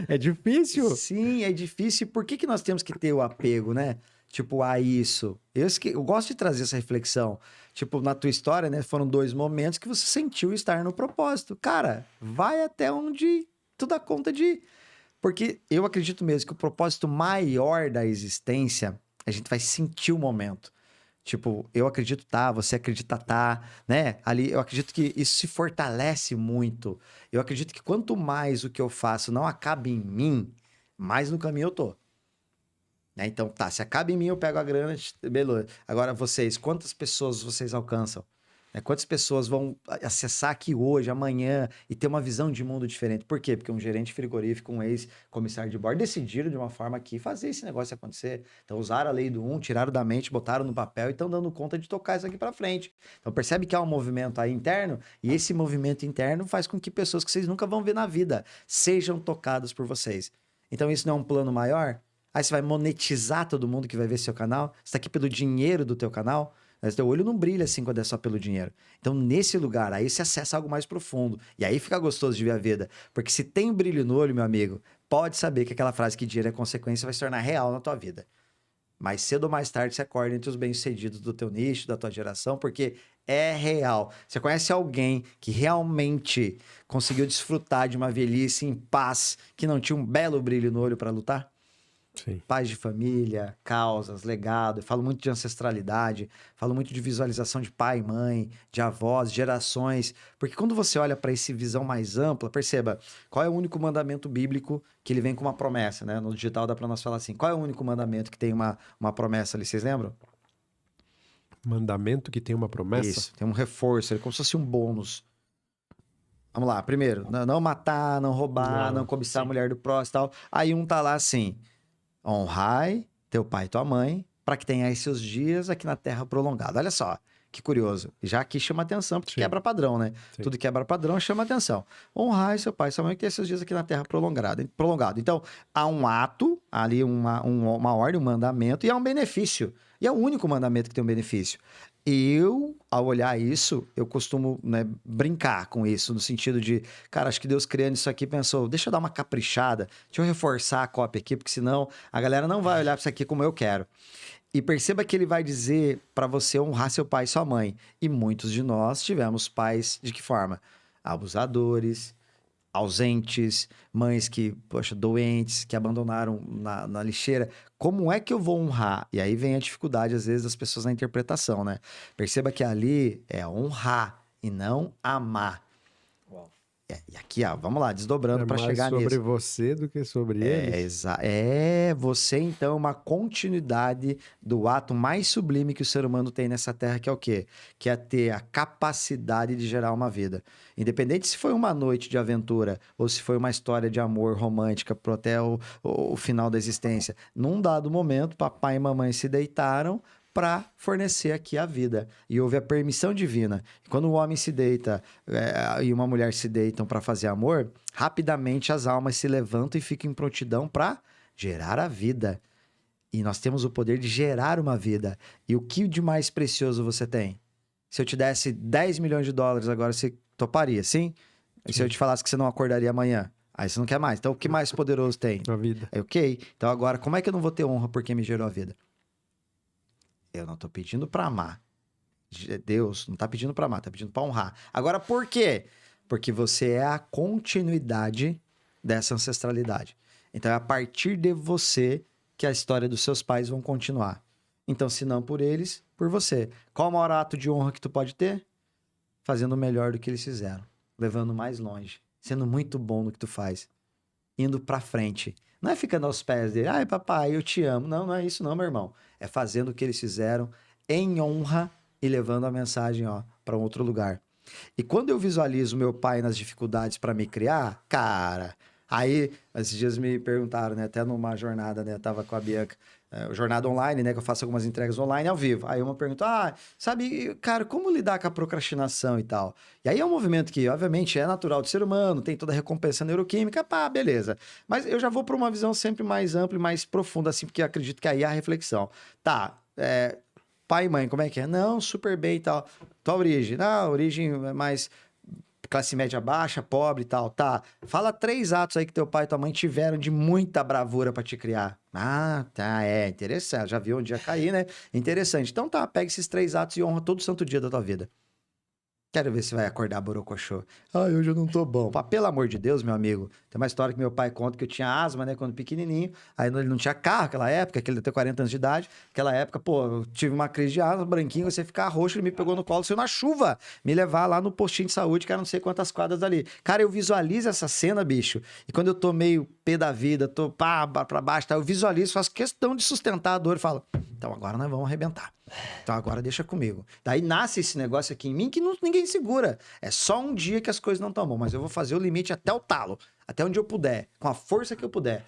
É difícil. Sim, é difícil. Por que nós temos que ter o apego, né? Tipo, a isso. Eu gosto de trazer essa reflexão. Tipo, na tua história, né? Foram 2 momentos que você sentiu estar no propósito. Cara, vai até onde tu dá conta de ir. Porque eu acredito mesmo que o propósito maior da existência, a gente vai sentir o momento. Tipo, eu acredito você acredita né? Ali, eu acredito que isso se fortalece muito. Eu acredito que quanto mais o que eu faço não acaba em mim, mais no caminho eu tô. Né? Então, se acaba em mim, eu pego a grana, beleza. Agora, quantas pessoas vocês alcançam? Né? Quantas pessoas vão acessar aqui hoje, amanhã, e ter uma visão de mundo diferente? Por quê? Porque um gerente frigorífico, um ex-comissário de bordo, decidiram de uma forma aqui fazer esse negócio acontecer. Então, usaram a lei do 1, tiraram da mente, botaram no papel e estão dando conta de tocar isso aqui para frente. Então, percebe que há um movimento aí interno, e esse movimento interno faz com que pessoas que vocês nunca vão ver na vida sejam tocadas por vocês. Então, isso não é um plano maior? Aí você vai monetizar todo mundo que vai ver seu canal? Você tá aqui pelo dinheiro do teu canal? Mas teu olho não brilha assim quando é só pelo dinheiro. Então, nesse lugar, aí você acessa algo mais profundo. E aí fica gostoso de ver a vida. Porque se tem brilho no olho, meu amigo, pode saber que aquela frase que dinheiro é consequência vai se tornar real na tua vida. Mais cedo ou mais tarde você acorda entre os bem-sucedidos do teu nicho, da tua geração, porque é real. Você conhece alguém que realmente conseguiu desfrutar de uma velhice em paz, que não tinha um belo brilho no olho para lutar? Sim. Pais de família, causas, legado. Eu falo muito de ancestralidade, falo muito de visualização de pai e mãe, de avós, gerações. Porque quando você olha para essa visão mais ampla, perceba, qual é o único mandamento bíblico que ele vem com uma promessa, né? No digital dá para nós falar assim, qual é o único mandamento que tem uma promessa ali, vocês lembram? Mandamento que tem uma promessa? Isso, tem um reforço, ele é como se fosse um bônus. Vamos lá, primeiro, não matar, não roubar, não cobiçar a mulher do próximo e tal. Aí um tá lá assim, honrai teu pai e tua mãe, para que tenhais seus dias aqui na terra prolongado. Olha só, que curioso. Já aqui chama atenção, porque Sim. quebra padrão, né? Sim. Tudo quebra padrão, chama atenção. Honrai seu pai e sua mãe, que tenha seus dias aqui na terra prolongado. Então, há um ato, ali uma ordem, um mandamento, e há um benefício. E é o único mandamento que tem um benefício. Eu, ao olhar isso, eu costumo, né, brincar com isso, no sentido de, cara, acho que Deus criando isso aqui pensou, deixa eu dar uma caprichada, deixa eu reforçar a cópia aqui, porque senão a galera não vai olhar para isso aqui como eu quero. E perceba que ele vai dizer para você honrar seu pai e sua mãe. E muitos de nós tivemos pais de que forma? Abusadores, ausentes, mães que, poxa, doentes, que abandonaram na lixeira. Como é que eu vou honrar? E aí vem a dificuldade, às vezes, das pessoas na interpretação, né? Perceba que ali é honrar e não amar. Uau. E aqui, ó, vamos lá, desdobrando para chegar mais sobre nisso. você do que sobre eles. Você então é uma continuidade do ato mais sublime que o ser humano tem nessa terra, que é o quê? Que é ter a capacidade de gerar uma vida. Independente se foi uma noite de aventura ou se foi uma história de amor romântica até o final da existência. Num dado momento, papai e mamãe se deitaram para fornecer aqui a vida. E houve a permissão divina. Quando um homem se deita e uma mulher se deitam para fazer amor, rapidamente as almas se levantam e ficam em prontidão para gerar a vida. E nós temos o poder de gerar uma vida. E o que de mais precioso você tem? Se eu te desse 10 milhões de dólares agora, você toparia, sim? E se eu te falasse que você não acordaria amanhã? Aí você não quer mais. Então, o que mais poderoso tem? A vida. Ok. Então, agora, como é que eu não vou ter honra por quem me gerou a vida? Eu não tô pedindo para amar. Deus não tá pedindo para amar, tá pedindo para honrar. Agora, por quê? Porque você é a continuidade dessa ancestralidade. Então, é a partir de você que a história dos seus pais vão continuar. Então, se não por eles, por você. Qual o maior ato de honra que tu pode ter? Fazendo melhor do que eles fizeram. Levando mais longe. Sendo muito bom no que tu faz. Indo pra frente. Não é ficando aos pés dele. Ai, papai, eu te amo. Não, não é isso não, meu irmão. É fazendo o que eles fizeram em honra e levando a mensagem, ó, para um outro lugar. E quando eu visualizo meu pai nas dificuldades para me criar, cara... Aí, esses dias me perguntaram, né? Até numa jornada, né? Eu tava com a Bianca, jornada online, né? Que eu faço algumas entregas online ao vivo. Aí uma pergunta, sabe, cara, como lidar com a procrastinação e tal? E aí é um movimento que, obviamente, é natural do ser humano, tem toda a recompensa neuroquímica, pá, beleza. Mas eu já vou para uma visão sempre mais ampla e mais profunda, assim, porque eu acredito que aí é a reflexão. Tá, pai e mãe, como é que é? Não, super bem e tal. Tua origem? Não, a origem é mais... classe média baixa, pobre e tal, tá. Fala 3 atos aí que teu pai e tua mãe tiveram de muita bravura pra te criar. Ah, tá, interessante. Já viu onde ia cair, né? Interessante. Então tá, pega esses 3 atos e honra todo santo dia da tua vida. Quero ver se vai acordar borocochô. Hoje eu não tô bom. Pá, pelo amor de Deus, meu amigo. Tem uma história que meu pai conta que eu tinha asma, né, quando pequenininho. Aí ele não tinha carro naquela época, que ele tem 40 anos de idade. Naquela época, pô, eu tive uma crise de asma, branquinho, você ficar roxo, ele me pegou no colo, saiu na chuva, me levar lá no postinho de saúde, que era não sei quantas quadras dali. Cara, eu visualizo essa cena, bicho. E quando eu tô meio pé da vida, tô pra baixo, tá, eu visualizo, faço questão de sustentar a dor e falo, então agora nós vamos arrebentar. Então agora deixa comigo. Daí nasce esse negócio aqui em mim que ninguém segura. É só um dia que as coisas não estão bom, mas eu vou fazer o limite até o talo, até onde eu puder, com a força que eu puder.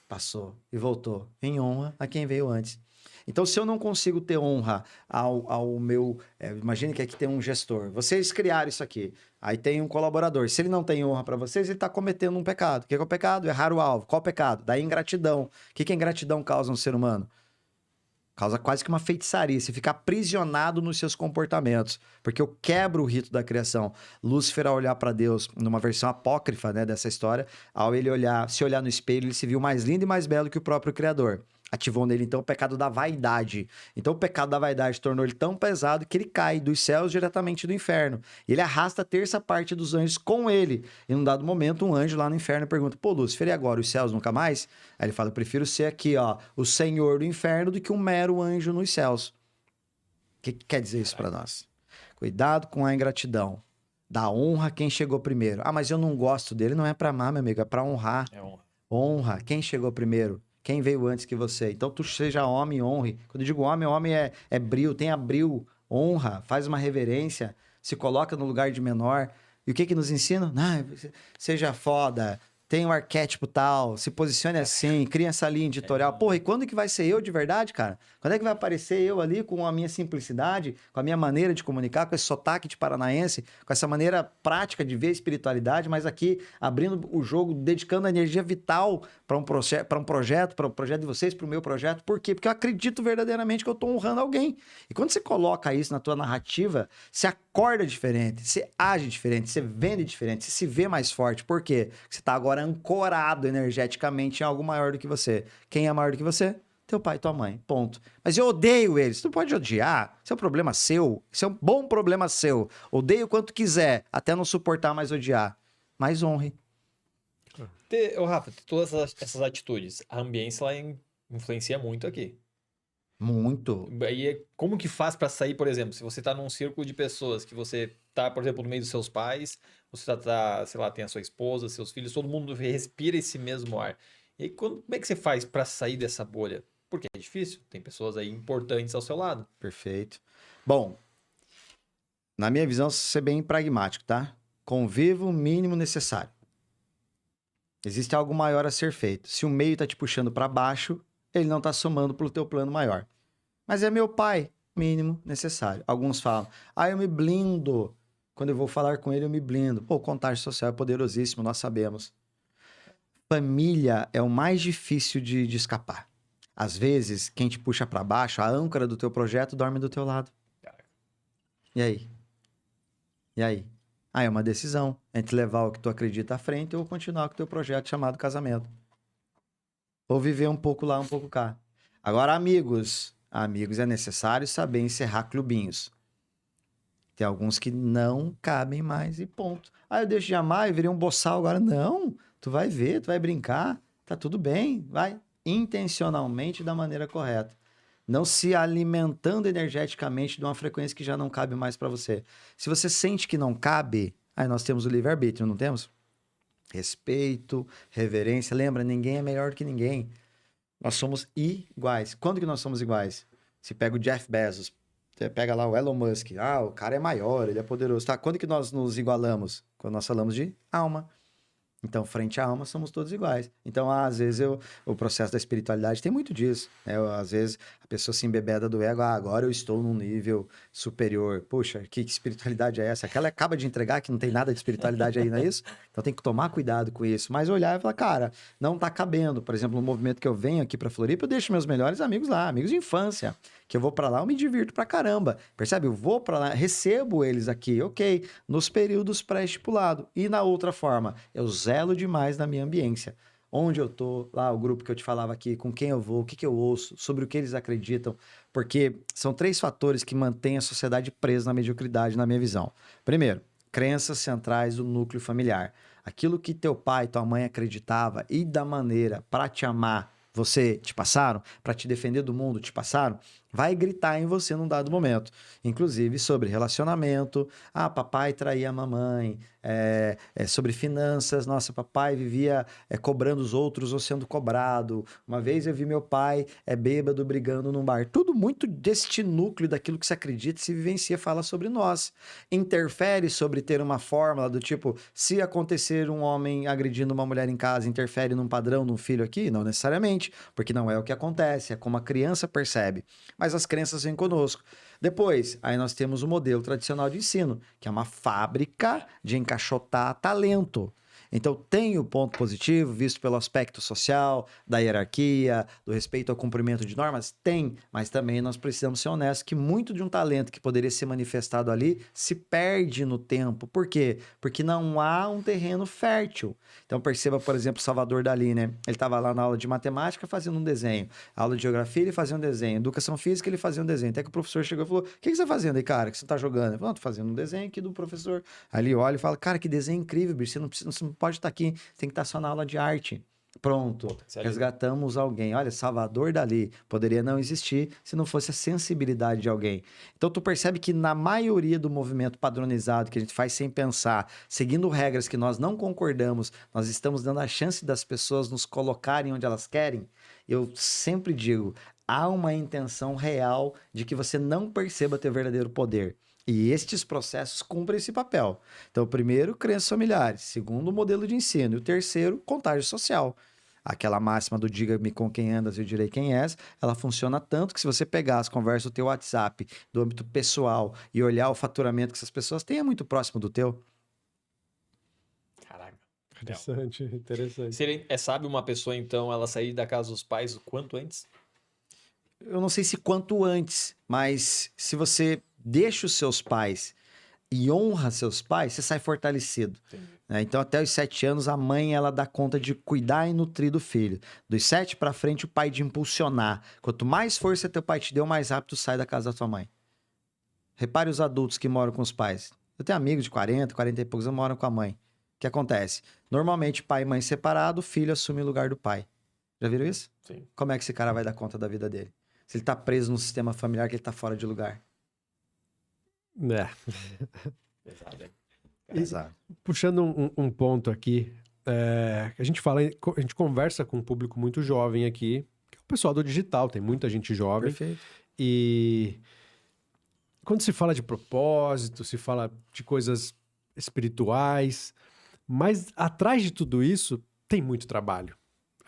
Passou e voltou em honra a quem veio antes. Então, se eu não consigo ter honra ao meu... imagine que aqui tem um gestor. Vocês criaram isso aqui. Aí tem um colaborador. Se ele não tem honra para vocês, ele está cometendo um pecado. O que é o pecado? Errar o alvo. Qual o pecado? Da ingratidão. O que a ingratidão causa no ser humano? Causa quase que uma feitiçaria. Você fica aprisionado nos seus comportamentos. Porque eu quebro o rito da criação. Lúcifer, ao olhar para Deus, numa versão apócrifa, né, dessa história, ao ele se olhar no espelho, ele se viu mais lindo e mais belo que o próprio Criador. ativou nele, então, o pecado da vaidade. Então, o pecado da vaidade tornou ele tão pesado que ele cai dos céus diretamente do inferno. E ele arrasta a terça parte dos anjos com ele. E num dado momento, um anjo lá no inferno pergunta, pô, Lúcifer, e agora? Os céus nunca mais? Aí ele fala, eu prefiro ser aqui, ó, o senhor do inferno do que um mero anjo nos céus. O que quer dizer isso para nós? Cuidado com a ingratidão. Dá honra a quem chegou primeiro. Ah, mas eu não gosto dele. Não é para amar, meu amigo, é para honrar. É honra. Honra quem chegou primeiro. Quem veio antes que você? Então, tu seja homem, honre. Quando eu digo homem é bril, tem abril, honra, faz uma reverência, se coloca no lugar de menor. E o que nos ensina? Ah, seja foda, tem um arquétipo tal, se posicione assim, cria essa linha editorial. Porra, e quando que vai ser eu de verdade, cara? Quando é que vai aparecer eu ali com a minha simplicidade, com a minha maneira de comunicar, com esse sotaque de paranaense, com essa maneira prática de ver a espiritualidade, mas aqui abrindo o jogo, dedicando a energia vital para um projeto, para o projeto de vocês, para o meu projeto. Por quê? Porque eu acredito verdadeiramente que eu estou honrando alguém. E quando você coloca isso na tua narrativa, você acorda diferente, você age diferente, você vende diferente, você se vê mais forte. Por quê? Porque você está agora ancorado energeticamente em algo maior do que você. Quem é maior do que você? Teu pai e tua mãe, ponto. Mas eu odeio eles. Tu pode odiar, isso é um problema seu, isso é um bom problema seu. Odeio quanto quiser, até não suportar mais odiar. Mas honre. Ô, Rafa, todas essas atitudes, a ambiência ela influencia muito aqui. Muito. Aí, como que faz para sair, por exemplo, se você tá num círculo de pessoas, que você tá, por exemplo, no meio dos seus pais, você tá, sei lá, tem a sua esposa, seus filhos, todo mundo respira esse mesmo ar. E aí, como é que você faz para sair dessa bolha? Porque é difícil, tem pessoas aí importantes ao seu lado. Perfeito. Bom, na minha visão, ser bem pragmático, tá? Conviva o mínimo necessário. Existe algo maior a ser feito. Se o meio tá te puxando para baixo, ele não tá somando pro teu plano maior. Mas é meu pai, mínimo necessário. Alguns falam, eu me blindo. Quando eu vou falar com ele, eu me blindo. Pô, o contágio social é poderosíssimo, nós sabemos. Família é o mais difícil de escapar. Às vezes, quem te puxa para baixo, a âncora do teu projeto dorme do teu lado. E aí? E aí? É uma decisão entre levar o que tu acredita à frente ou continuar com o teu projeto chamado casamento. Ou viver um pouco lá, um pouco cá. Agora, amigos. Amigos, é necessário saber encerrar clubinhos. Tem alguns que não cabem mais e ponto. Eu deixo de amar e virei um boçal agora. Não, tu vai ver, tu vai brincar, tá tudo bem, vai intencionalmente da maneira correta. Não se alimentando energeticamente de uma frequência que já não cabe mais para você. Se você sente que não cabe, aí nós temos o livre-arbítrio, não temos? Respeito, reverência. Lembra, ninguém é melhor do que ninguém. Nós somos iguais. Quando que nós somos iguais? Se pega o Jeff Bezos, você pega lá o Elon Musk. O cara é maior, ele é poderoso. Tá, quando que nós nos igualamos? Quando nós falamos de alma. Então, frente à alma, somos todos iguais. Então, às vezes, o processo da espiritualidade tem muito disso. Né? Às vezes, a pessoa se embebeda do ego. Agora eu estou num nível superior. Puxa, que espiritualidade é essa? Aquela acaba de entregar que não tem nada de espiritualidade aí, não é isso? Então, tem que tomar cuidado com isso. Mas olhar e falar, cara, não tá cabendo. Por exemplo, no movimento que eu venho aqui pra Floripa, eu deixo meus melhores amigos lá, amigos de infância. Que eu vou pra lá, eu me divirto pra caramba. Percebe? Eu vou pra lá, recebo eles aqui, ok, nos períodos pré-estipulados. E na outra forma, eu zelo demais na minha ambiência. Onde eu tô, lá o grupo que eu te falava aqui, com quem eu vou, o que que eu ouço, sobre o que eles acreditam. Porque são 3 fatores que mantêm a sociedade presa na mediocridade, na minha visão. Primeiro, crenças centrais do núcleo familiar. Aquilo que teu pai, tua mãe acreditava e da maneira para te amar, você te passaram, para te defender do mundo te passaram, vai gritar em você num dado momento. Inclusive sobre relacionamento. Papai traía a mamãe. Sobre finanças. Nossa, papai vivia cobrando os outros ou sendo cobrado. Uma vez eu vi meu pai bêbado brigando num bar. Tudo muito deste núcleo daquilo que se acredita e se vivencia fala sobre nós. Interfere sobre ter uma fórmula do tipo, se acontecer um homem agredindo uma mulher em casa, interfere num padrão, num filho aqui? Não necessariamente, porque não é o que acontece, é como a criança percebe. Mas as crenças vêm conosco. Depois, aí nós temos o modelo tradicional de ensino, que é uma fábrica de encaixotar talento. Então, tem o ponto positivo, visto pelo aspecto social, da hierarquia, do respeito ao cumprimento de normas? Tem, mas também nós precisamos ser honestos que muito de um talento que poderia ser manifestado ali se perde no tempo. Por quê? Porque não há um terreno fértil. Então, perceba, por exemplo, Salvador Dalí, né? Ele estava lá na aula de matemática fazendo um desenho, aula de geografia ele fazia um desenho, educação física ele fazia um desenho. Até que o professor chegou e falou: o que você está fazendo aí, cara, que você está jogando? Ele falou: tô fazendo um desenho aqui do professor. Aí ele olha e fala: cara, que desenho incrível, bicho, você não pode estar aqui, você tem que estar só na aula de arte. Pronto, resgatamos alguém. Olha, Salvador Dalí poderia não existir se não fosse a sensibilidade de alguém. Então, tu percebe que na maioria do movimento padronizado que a gente faz sem pensar, seguindo regras que nós não concordamos, nós estamos dando a chance das pessoas nos colocarem onde elas querem. Eu sempre digo, há uma intenção real de que você não perceba teu verdadeiro poder. E estes processos cumprem esse papel. Então, primeiro, crenças familiares. Segundo, modelo de ensino. E o terceiro, contágio social. Aquela máxima do diga-me com quem andas, eu direi quem és, ela funciona tanto que se você pegar as conversas do teu WhatsApp, do âmbito pessoal, e olhar o faturamento que essas pessoas têm, é muito próximo do teu. Caraca. Interessante, interessante. Se ele é sábio uma pessoa, então, ela sair da casa dos pais o quanto antes? Eu não sei se quanto antes, mas se você deixa os seus pais e honra seus pais, você sai fortalecido. Né? Então, até os 7 anos, a mãe ela dá conta de cuidar e nutrir do filho. Dos 7 para frente, o pai de impulsionar. Quanto mais força teu pai te deu, mais rápido sai da casa da tua mãe. Repare os adultos que moram com os pais. Eu tenho amigos de 40, 40 e poucos anos moram com a mãe. O que acontece? Normalmente, pai e mãe separado, o filho assume o lugar do pai. Já viram isso? Sim. Como é que esse cara vai dar conta da vida dele? Se ele tá preso no sistema familiar, que ele tá fora de lugar. É. Pesado, hein? Exato. Puxando um ponto aqui, a gente fala, a gente conversa com um público muito jovem aqui, que é o pessoal do digital, tem muita gente jovem. Perfeito. E quando se fala de propósito, se fala de coisas espirituais, mas atrás de tudo isso tem muito trabalho.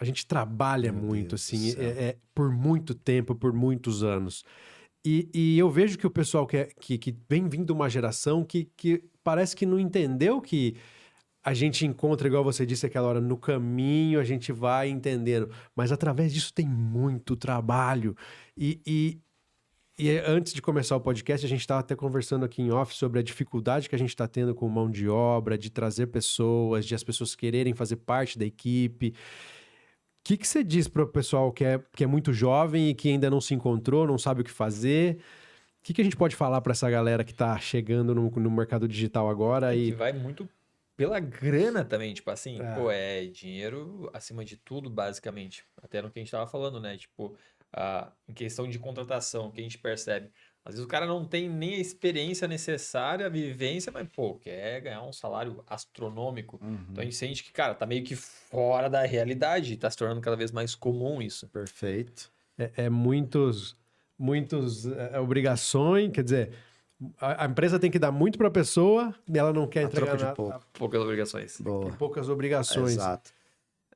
A gente trabalha Meu muito, Deus do assim, céu. por muito tempo, por muitos anos. E eu vejo que o pessoal que vem vindo de uma geração que parece que não entendeu que a gente encontra, igual você disse aquela hora, no caminho a gente vai entendendo. Mas através disso tem muito trabalho. E antes de começar o podcast, a gente estava até conversando aqui em off sobre a dificuldade que a gente está tendo com mão de obra, de trazer pessoas, de as pessoas quererem fazer parte da equipe. O que você diz para o pessoal que é muito jovem e que ainda não se encontrou, não sabe o que fazer? O que a gente pode falar para essa galera que está chegando no mercado digital agora? Que vai muito pela grana também, tipo assim, É. pô, é dinheiro acima de tudo, basicamente. Até no que a gente tava falando, né? Tipo, em questão de contratação, que a gente percebe. Às vezes o cara não tem nem a experiência necessária, a vivência, mas, pô, quer ganhar um salário astronômico. Então a gente sente que, cara, tá meio que fora da realidade. Tá se tornando cada vez mais comum isso. Perfeito. Muitas obrigações, quer dizer, a empresa tem que dar muito para a pessoa e ela não quer A entregar troco de nada. pouco. Poucas obrigações. Boa. Tem poucas obrigações. Exato.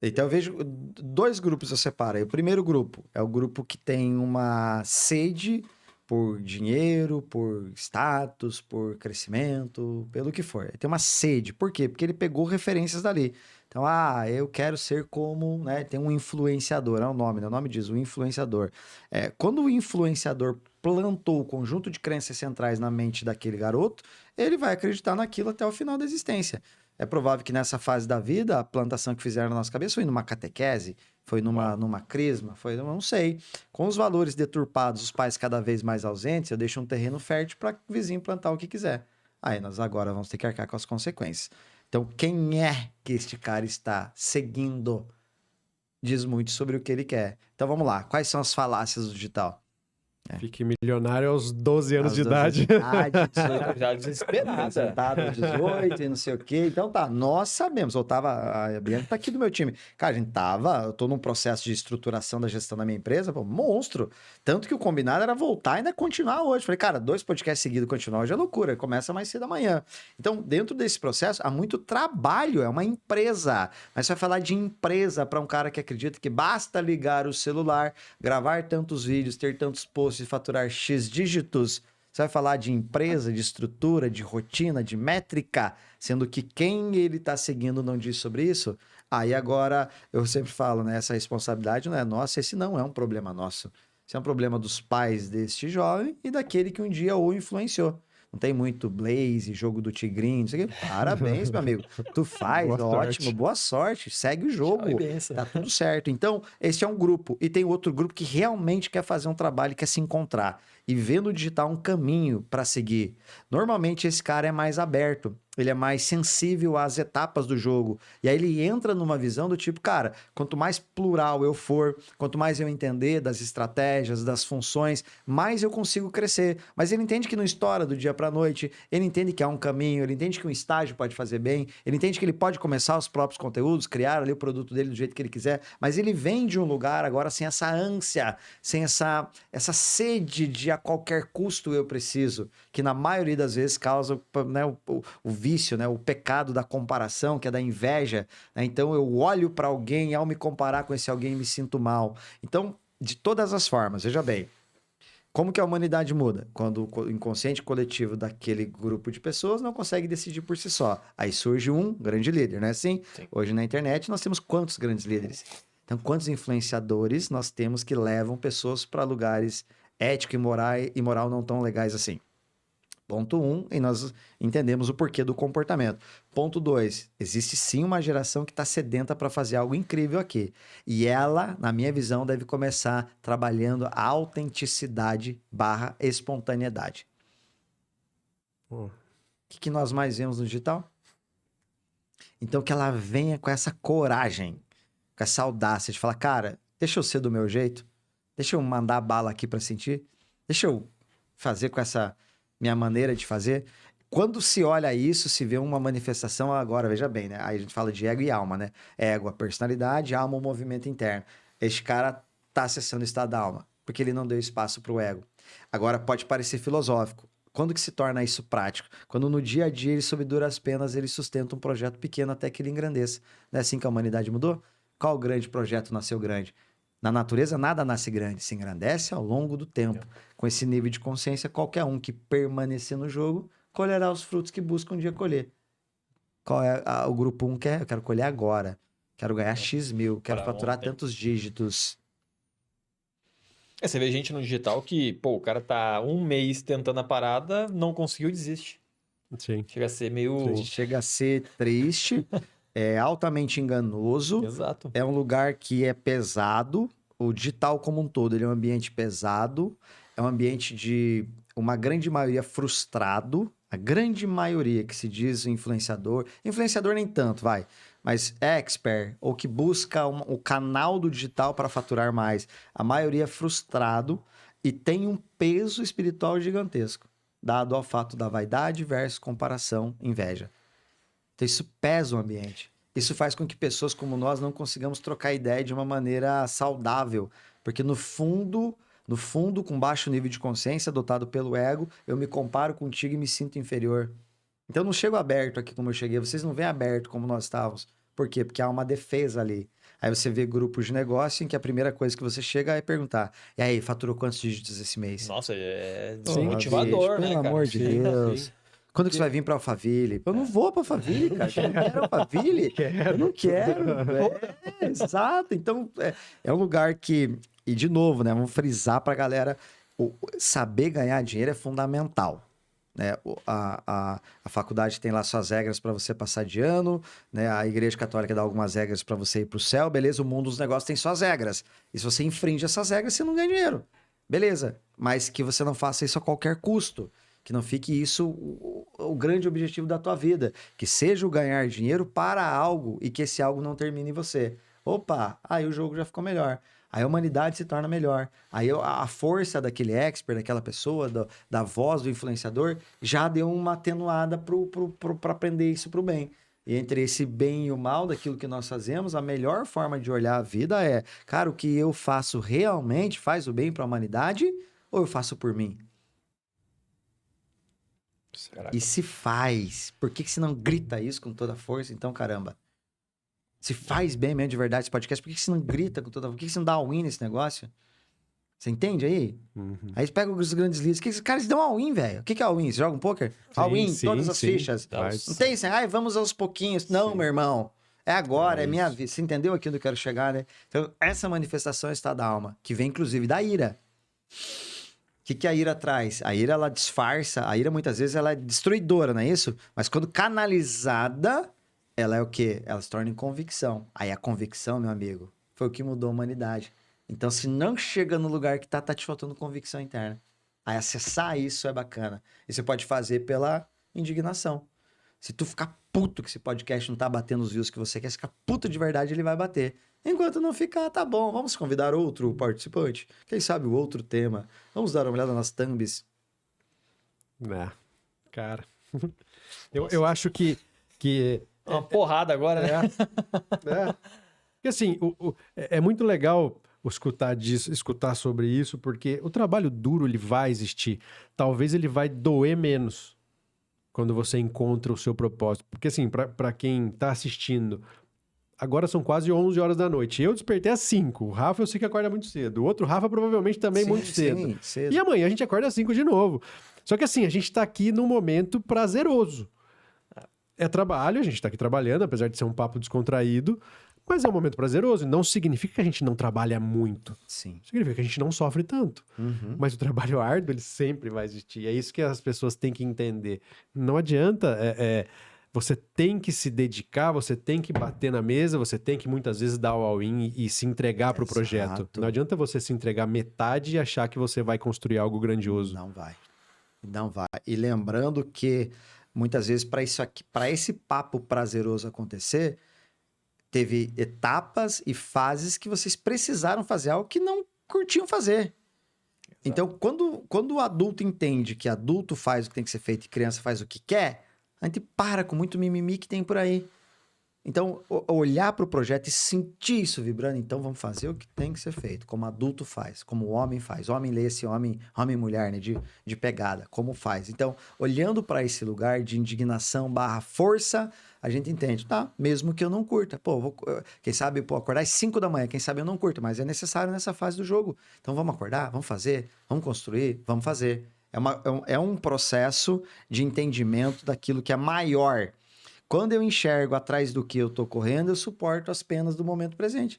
Então eu vejo 2 grupos eu separo. O primeiro grupo é o grupo que tem uma sede por dinheiro, por status, por crescimento, pelo que for. Ele tem uma sede. Por quê? Porque ele pegou referências dali. Então, eu quero ser como, né? Tem um influenciador, é o nome, né? O nome diz, o influenciador. Quando o influenciador plantou o conjunto de crenças centrais na mente daquele garoto, ele vai acreditar naquilo até o final da existência. É provável que nessa fase da vida, a plantação que fizeram na nossa cabeça foi numa catequese, foi numa crisma, eu não sei. Com os valores deturpados, os pais cada vez mais ausentes, eu deixo um terreno fértil para o vizinho plantar o que quiser. Aí nós agora vamos ter que arcar com as consequências. Então, quem é que este cara está seguindo diz muito sobre o que ele quer. Então, vamos lá. Quais são as falácias do digital? Fique milionário aos 12 anos de 12 idade. 18 Já desesperada. sentado aos 18 e não sei o quê. Então tá, nós sabemos. A Bianca tá aqui do meu time. Cara, eu tô num processo de estruturação da gestão da minha empresa, pô, monstro. Tanto que o combinado era voltar e ainda continuar hoje. Falei, cara, 2 podcasts seguidos continuar hoje é loucura. Começa mais cedo amanhã. Então, dentro desse processo, há muito trabalho. É uma empresa. Mas você vai falar de empresa para um cara que acredita que basta ligar o celular, gravar tantos vídeos, ter tantos posts e faturar X dígitos. Você vai falar de empresa, de estrutura, de rotina, de métrica, sendo que quem ele está seguindo não diz sobre isso. Aí agora, eu sempre falo, né? Essa responsabilidade não é nossa, esse não é um problema nosso. Esse é um problema dos pais deste jovem e daquele que um dia o influenciou. Não tem muito Blaze, jogo do Tigrinho, não sei o quê. Parabéns, meu amigo. Tu faz, Boa ótimo, sorte. boa sorte. Segue o Tchau e jogo. benção. Tá tudo certo. Então, esse é um grupo. E tem outro grupo que realmente quer fazer um trabalho, quer se encontrar. E vê no digital um caminho para seguir. Normalmente, esse cara é mais aberto. Ele é mais sensível às etapas do jogo. E aí ele entra numa visão do tipo, cara, quanto mais plural eu for, quanto mais eu entender das estratégias, das funções, mais eu consigo crescer. Mas ele entende que não estoura do dia para noite, ele entende que há um caminho, ele entende que um estágio pode fazer bem, ele entende que ele pode começar os próprios conteúdos, criar ali o produto dele do jeito que ele quiser, mas ele vem de um lugar agora sem essa ânsia, sem essa sede de a qualquer custo eu preciso, que na maioria das vezes causa, né, o vício, né, o pecado da comparação, que é da inveja, né? Então eu olho para alguém e ao me comparar com esse alguém me sinto mal. Então, de todas as formas, veja bem, como que a humanidade muda? Quando o inconsciente coletivo daquele grupo de pessoas não consegue decidir por si só. Aí surge um grande líder, né? Sim. Hoje na internet nós temos quantos grandes líderes? Então, quantos influenciadores nós temos que levam pessoas para lugares ético e moral não tão legais assim? Ponto 1, e nós entendemos o porquê do comportamento. Ponto 2, existe sim uma geração que está sedenta para fazer algo incrível aqui. E ela, na minha visão, deve começar trabalhando a autenticidade / espontaneidade. Pô, O que nós mais vemos no digital? Então, que ela venha com essa coragem, com essa audácia de falar, cara, deixa eu ser do meu jeito, deixa eu mandar bala aqui para sentir, deixa eu fazer com essa minha maneira de fazer. Quando se olha isso, se vê uma manifestação, agora, veja bem, né? Aí a gente fala de ego e alma, né? Ego, a personalidade, alma, o movimento interno. Este cara tá acessando o estado da alma, porque ele não deu espaço para o ego. Agora, pode parecer filosófico. Quando que se torna isso prático? Quando no dia a dia ele, sob duras penas, ele sustenta um projeto pequeno até que ele engrandeça. Não é assim que a humanidade mudou? Qual grande projeto nasceu grande? Na natureza, nada nasce grande, se engrandece ao longo do tempo. Com esse nível de consciência, qualquer um que permanecer no jogo colherá os frutos que busca um dia colher. Qual é o grupo 1 quer? Eu quero colher agora. Quero ganhar X mil, quero Pra faturar ontem. tantos dígitos. Você vê gente no digital que, pô, o cara tá um mês tentando a parada, não conseguiu, desiste. sim. Chega a ser meio... Chega a ser triste, é altamente enganoso, Exato. é um lugar que é pesado. O digital como um todo, ele é um ambiente pesado, é um ambiente de uma grande maioria frustrado, a grande maioria que se diz influenciador nem tanto, vai, mas expert, ou que busca o canal do digital para faturar mais, a maioria é frustrado e tem um peso espiritual gigantesco, dado ao fato da vaidade versus comparação, inveja. Então isso pesa o ambiente. Isso faz com que pessoas como nós não consigamos trocar ideia de uma maneira saudável, porque no fundo, com baixo nível de consciência adotado pelo ego, eu me comparo contigo e me sinto inferior. Então eu não chego aberto aqui como eu cheguei, vocês não vêm aberto como nós estávamos. Por quê? Porque há uma defesa ali. Aí você vê grupos de negócio em que a primeira coisa que você chega é perguntar: e aí, faturou quantos dígitos esse mês? Nossa, é Porra, desmotivador, bicho, né, pelo cara? amor de Sim, Deus. sim. Quando que você vai vir pra Alphaville? Eu não vou pra Alphaville, cara. Eu não quero Alphaville. Eu não quero. Exato. Então, é um lugar que... E, de novo, né? Vamos frisar pra galera. Saber ganhar dinheiro é fundamental. Né? A faculdade tem lá suas regras para você passar de ano, né? A Igreja Católica dá algumas regras para você ir para o céu, beleza? O mundo dos negócios tem suas regras. E se você infringe essas regras, você não ganha dinheiro. Beleza, mas que você não faça isso a qualquer custo. Que não fique isso o grande objetivo da tua vida. Que seja o ganhar dinheiro para algo e que esse algo não termine em você. Opa, aí o jogo já ficou melhor. Aí a humanidade se torna melhor. Aí a força daquele expert, daquela pessoa, da voz do influenciador, já deu uma atenuada para aprender isso para o bem. E entre esse bem e o mal daquilo que nós fazemos, a melhor forma de olhar a vida é, cara, o que eu faço realmente faz o bem para a humanidade ou eu faço por mim? Caraca. E se faz, por que você não grita isso com toda a força? Então, caramba. Se faz bem mesmo de verdade esse podcast, por que você não grita com toda a força? Por que você não dá all-in nesse negócio? Você entende aí? Uhum. Aí você pega os grandes líderes. Que esses caras dão all-in, velho. O que é all-in? Você joga um poker? All-in, todas as fichas. Faz. Não tem assim, vamos aos pouquinhos. Não, Sim. meu irmão. É agora, É é minha isso. vida. Você entendeu aqui onde eu quero chegar, né? Então, essa manifestação é estado da alma, que vem inclusive da ira. O que a ira traz? A ira, ela disfarça. A ira, muitas vezes, ela é destruidora, não é isso? Mas quando canalizada, ela é o quê? Ela se torna em convicção. Aí a convicção, meu amigo, foi o que mudou a humanidade. Então, se não chega no lugar que tá te faltando convicção interna. Aí acessar isso é bacana. E você pode fazer pela indignação. Se tu ficar puto que esse podcast não tá batendo os views que você quer, se ficar puto de verdade, ele vai bater. Enquanto não ficar, tá bom. Vamos convidar outro participante. Quem sabe o outro tema. Vamos dar uma olhada nas thumbs. Cara. Eu acho que Uma porrada agora, né? Porque assim, é muito legal escutar sobre isso, porque o trabalho duro ele vai existir. Talvez ele vai doer menos quando você encontra o seu propósito. Porque assim, para quem tá assistindo, agora são quase 11 horas da noite. Eu despertei às 5. O Rafa eu sei que acorda muito cedo. O outro Rafa provavelmente também muito cedo. Sim, cedo. E amanhã a gente acorda às 5 de novo. Só que assim, a gente tá aqui num momento prazeroso. É trabalho, a gente tá aqui trabalhando, apesar de ser um papo descontraído, mas é um momento prazeroso. Não significa que a gente não trabalha muito. Sim. Significa que a gente não sofre tanto. Uhum. Mas o trabalho árduo, ele sempre vai existir. É isso que as pessoas têm que entender. Não adianta... Você tem que se dedicar, você tem que bater na mesa, você tem que muitas vezes dar o all-in e se entregar para o projeto. Exato. Não adianta você se entregar metade e achar que você vai construir algo grandioso. Não vai. Não vai. E lembrando que muitas vezes para isso aqui, para esse papo prazeroso acontecer, teve etapas e fases que vocês precisaram fazer algo que não curtiam fazer. Então, quando o adulto entende que adulto faz o que tem que ser feito e criança faz o que quer, a gente para com muito mimimi que tem por aí. Então, olhar para o projeto e sentir isso vibrando, então vamos fazer o que tem que ser feito, como adulto faz, como o homem faz. Homem lê esse homem e mulher, né, de pegada, como faz. Então, olhando para esse lugar de indignação / força, a gente entende, tá? Mesmo que eu não curta. Pô, quem sabe, acordar às 5 da manhã, quem sabe eu não curto, mas é necessário nessa fase do jogo. Então, vamos acordar, vamos fazer, vamos construir, vamos fazer. É um processo de entendimento daquilo que é maior. Quando eu enxergo atrás do que eu tô correndo, eu suporto as penas do momento presente.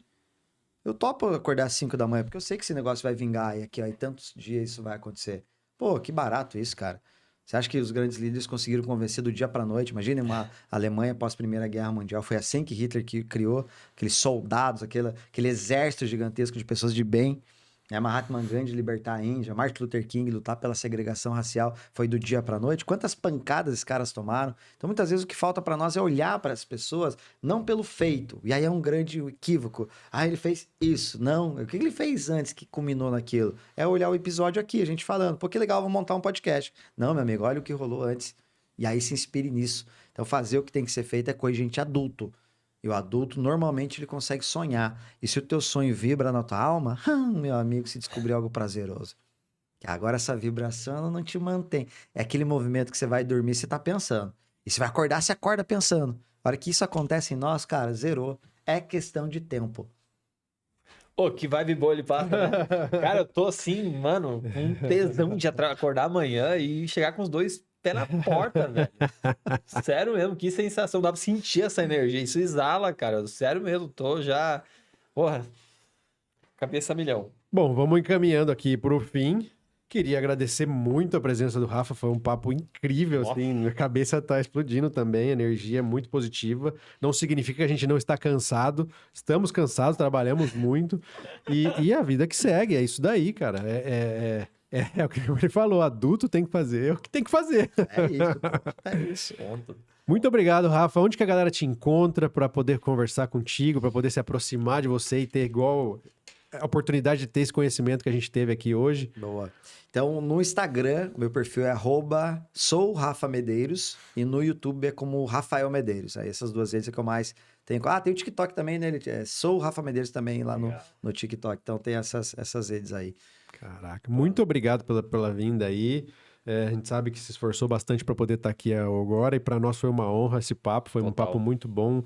Eu topo acordar às 5 da manhã, porque eu sei que esse negócio vai vingar e aqui, ó, e tantos dias isso vai acontecer. Pô, que barato isso, cara. Você acha que os grandes líderes conseguiram convencer do dia pra noite? Imagina uma Alemanha pós-Primeira Guerra Mundial. Foi assim que Hitler criou aqueles soldados, aquele exército gigantesco de pessoas de bem. Mahatma Gandhi libertar a Índia, Martin Luther King lutar pela segregação racial, foi do dia para a noite. Quantas pancadas esses caras tomaram? Então, muitas vezes o que falta para nós é olhar para as pessoas não pelo feito. E aí é um grande equívoco. Ele fez isso. Não, o que ele fez antes que culminou naquilo? É olhar o episódio aqui, a gente falando. Pô, que legal, vou montar um podcast. Não, meu amigo, olha o que rolou antes. E aí se inspire nisso. Então, fazer o que tem que ser feito é coisa de gente adulto. E o adulto, normalmente, ele consegue sonhar. E se o teu sonho vibra na tua alma, meu amigo, se descobrir algo prazeroso. Agora, essa vibração, ela não te mantém. É aquele movimento que você vai dormir, você tá pensando. E você vai acordar, você acorda pensando. A hora que isso acontece em nós, cara, zerou. É questão de tempo. Pô, que vibe boa ele passa, né? Cara, eu tô assim, mano, com um tesão de acordar amanhã e chegar com os dois pés na porta, velho. Sério mesmo, que sensação. Dá pra sentir essa energia. Isso exala, cara. Sério mesmo, tô já... Porra, cabeça a milhão. Bom, vamos encaminhando aqui pro fim. Queria agradecer muito a presença do Rafa, foi um papo incrível, assim, minha cabeça tá explodindo também, a energia é muito positiva, não significa que a gente não está cansado, estamos cansados, trabalhamos muito, e a vida que segue, é isso daí, cara, é o que ele falou, adulto tem que fazer, é o que tem que fazer. É isso. Muito obrigado, Rafa, onde que a galera te encontra para poder conversar contigo, para poder se aproximar de você e ter igual... a oportunidade de ter esse conhecimento que a gente teve aqui hoje. Boa. Então, no Instagram, meu perfil é @sourafamedeiros e no YouTube é como Rafael Medeiros. Aí essas duas redes é que eu mais tenho. Tem o TikTok também, né? Sou Rafa Medeiros também lá no TikTok. Então, tem essas redes aí. Caraca, muito obrigado pela vinda aí. A gente sabe que se esforçou bastante para poder estar aqui agora e para nós foi uma honra esse papo, foi um papo muito bom.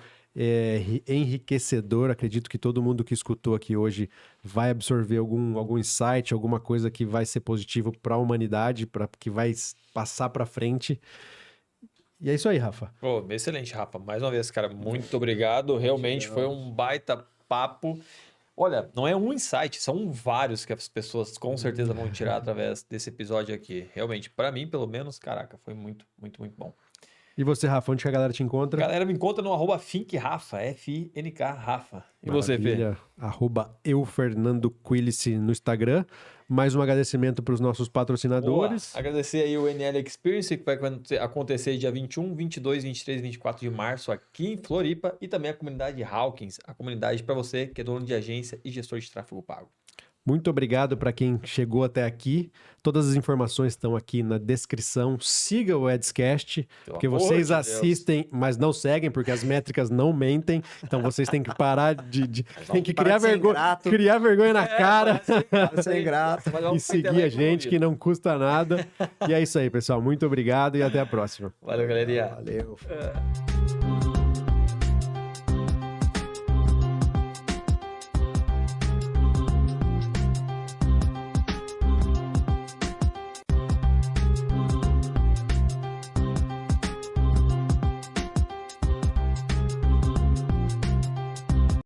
enriquecedor. Acredito que todo mundo que escutou aqui hoje vai absorver algum insight, alguma coisa que vai ser positivo para a humanidade, que vai passar para frente. E é isso aí, Rafa. Pô, excelente, Rafa. Mais uma vez, cara, muito obrigado. Realmente foi um baita papo. Olha, não é um insight, são vários que as pessoas com certeza vão tirar através desse episódio aqui. Realmente, para mim, pelo menos, caraca, foi muito, muito, muito bom. E você, Rafa, onde que a galera te A encontra? galera me encontra no @FinkRafa, F-I-N-K, Rafa. E você, Fê? @eufernandoquilice no Instagram. Mais um agradecimento para os nossos patrocinadores. Boa. Agradecer aí o NL Experience, que vai acontecer dia 21, 22, 23 e 24 de março aqui em Floripa. E também a comunidade Hawkins, a comunidade para você que é dono de agência e gestor de tráfego pago. Muito obrigado para quem chegou até aqui. Todas as informações estão aqui na descrição. Siga o Edscast, porque vocês assistem, mas não seguem, porque as métricas não mentem. Então vocês têm que parar tem que criar vergonha na cara Ser grato. e seguir a gente, que não custa nada. E é isso aí, pessoal. Muito obrigado e até a próxima. Valeu, galerinha. Valeu.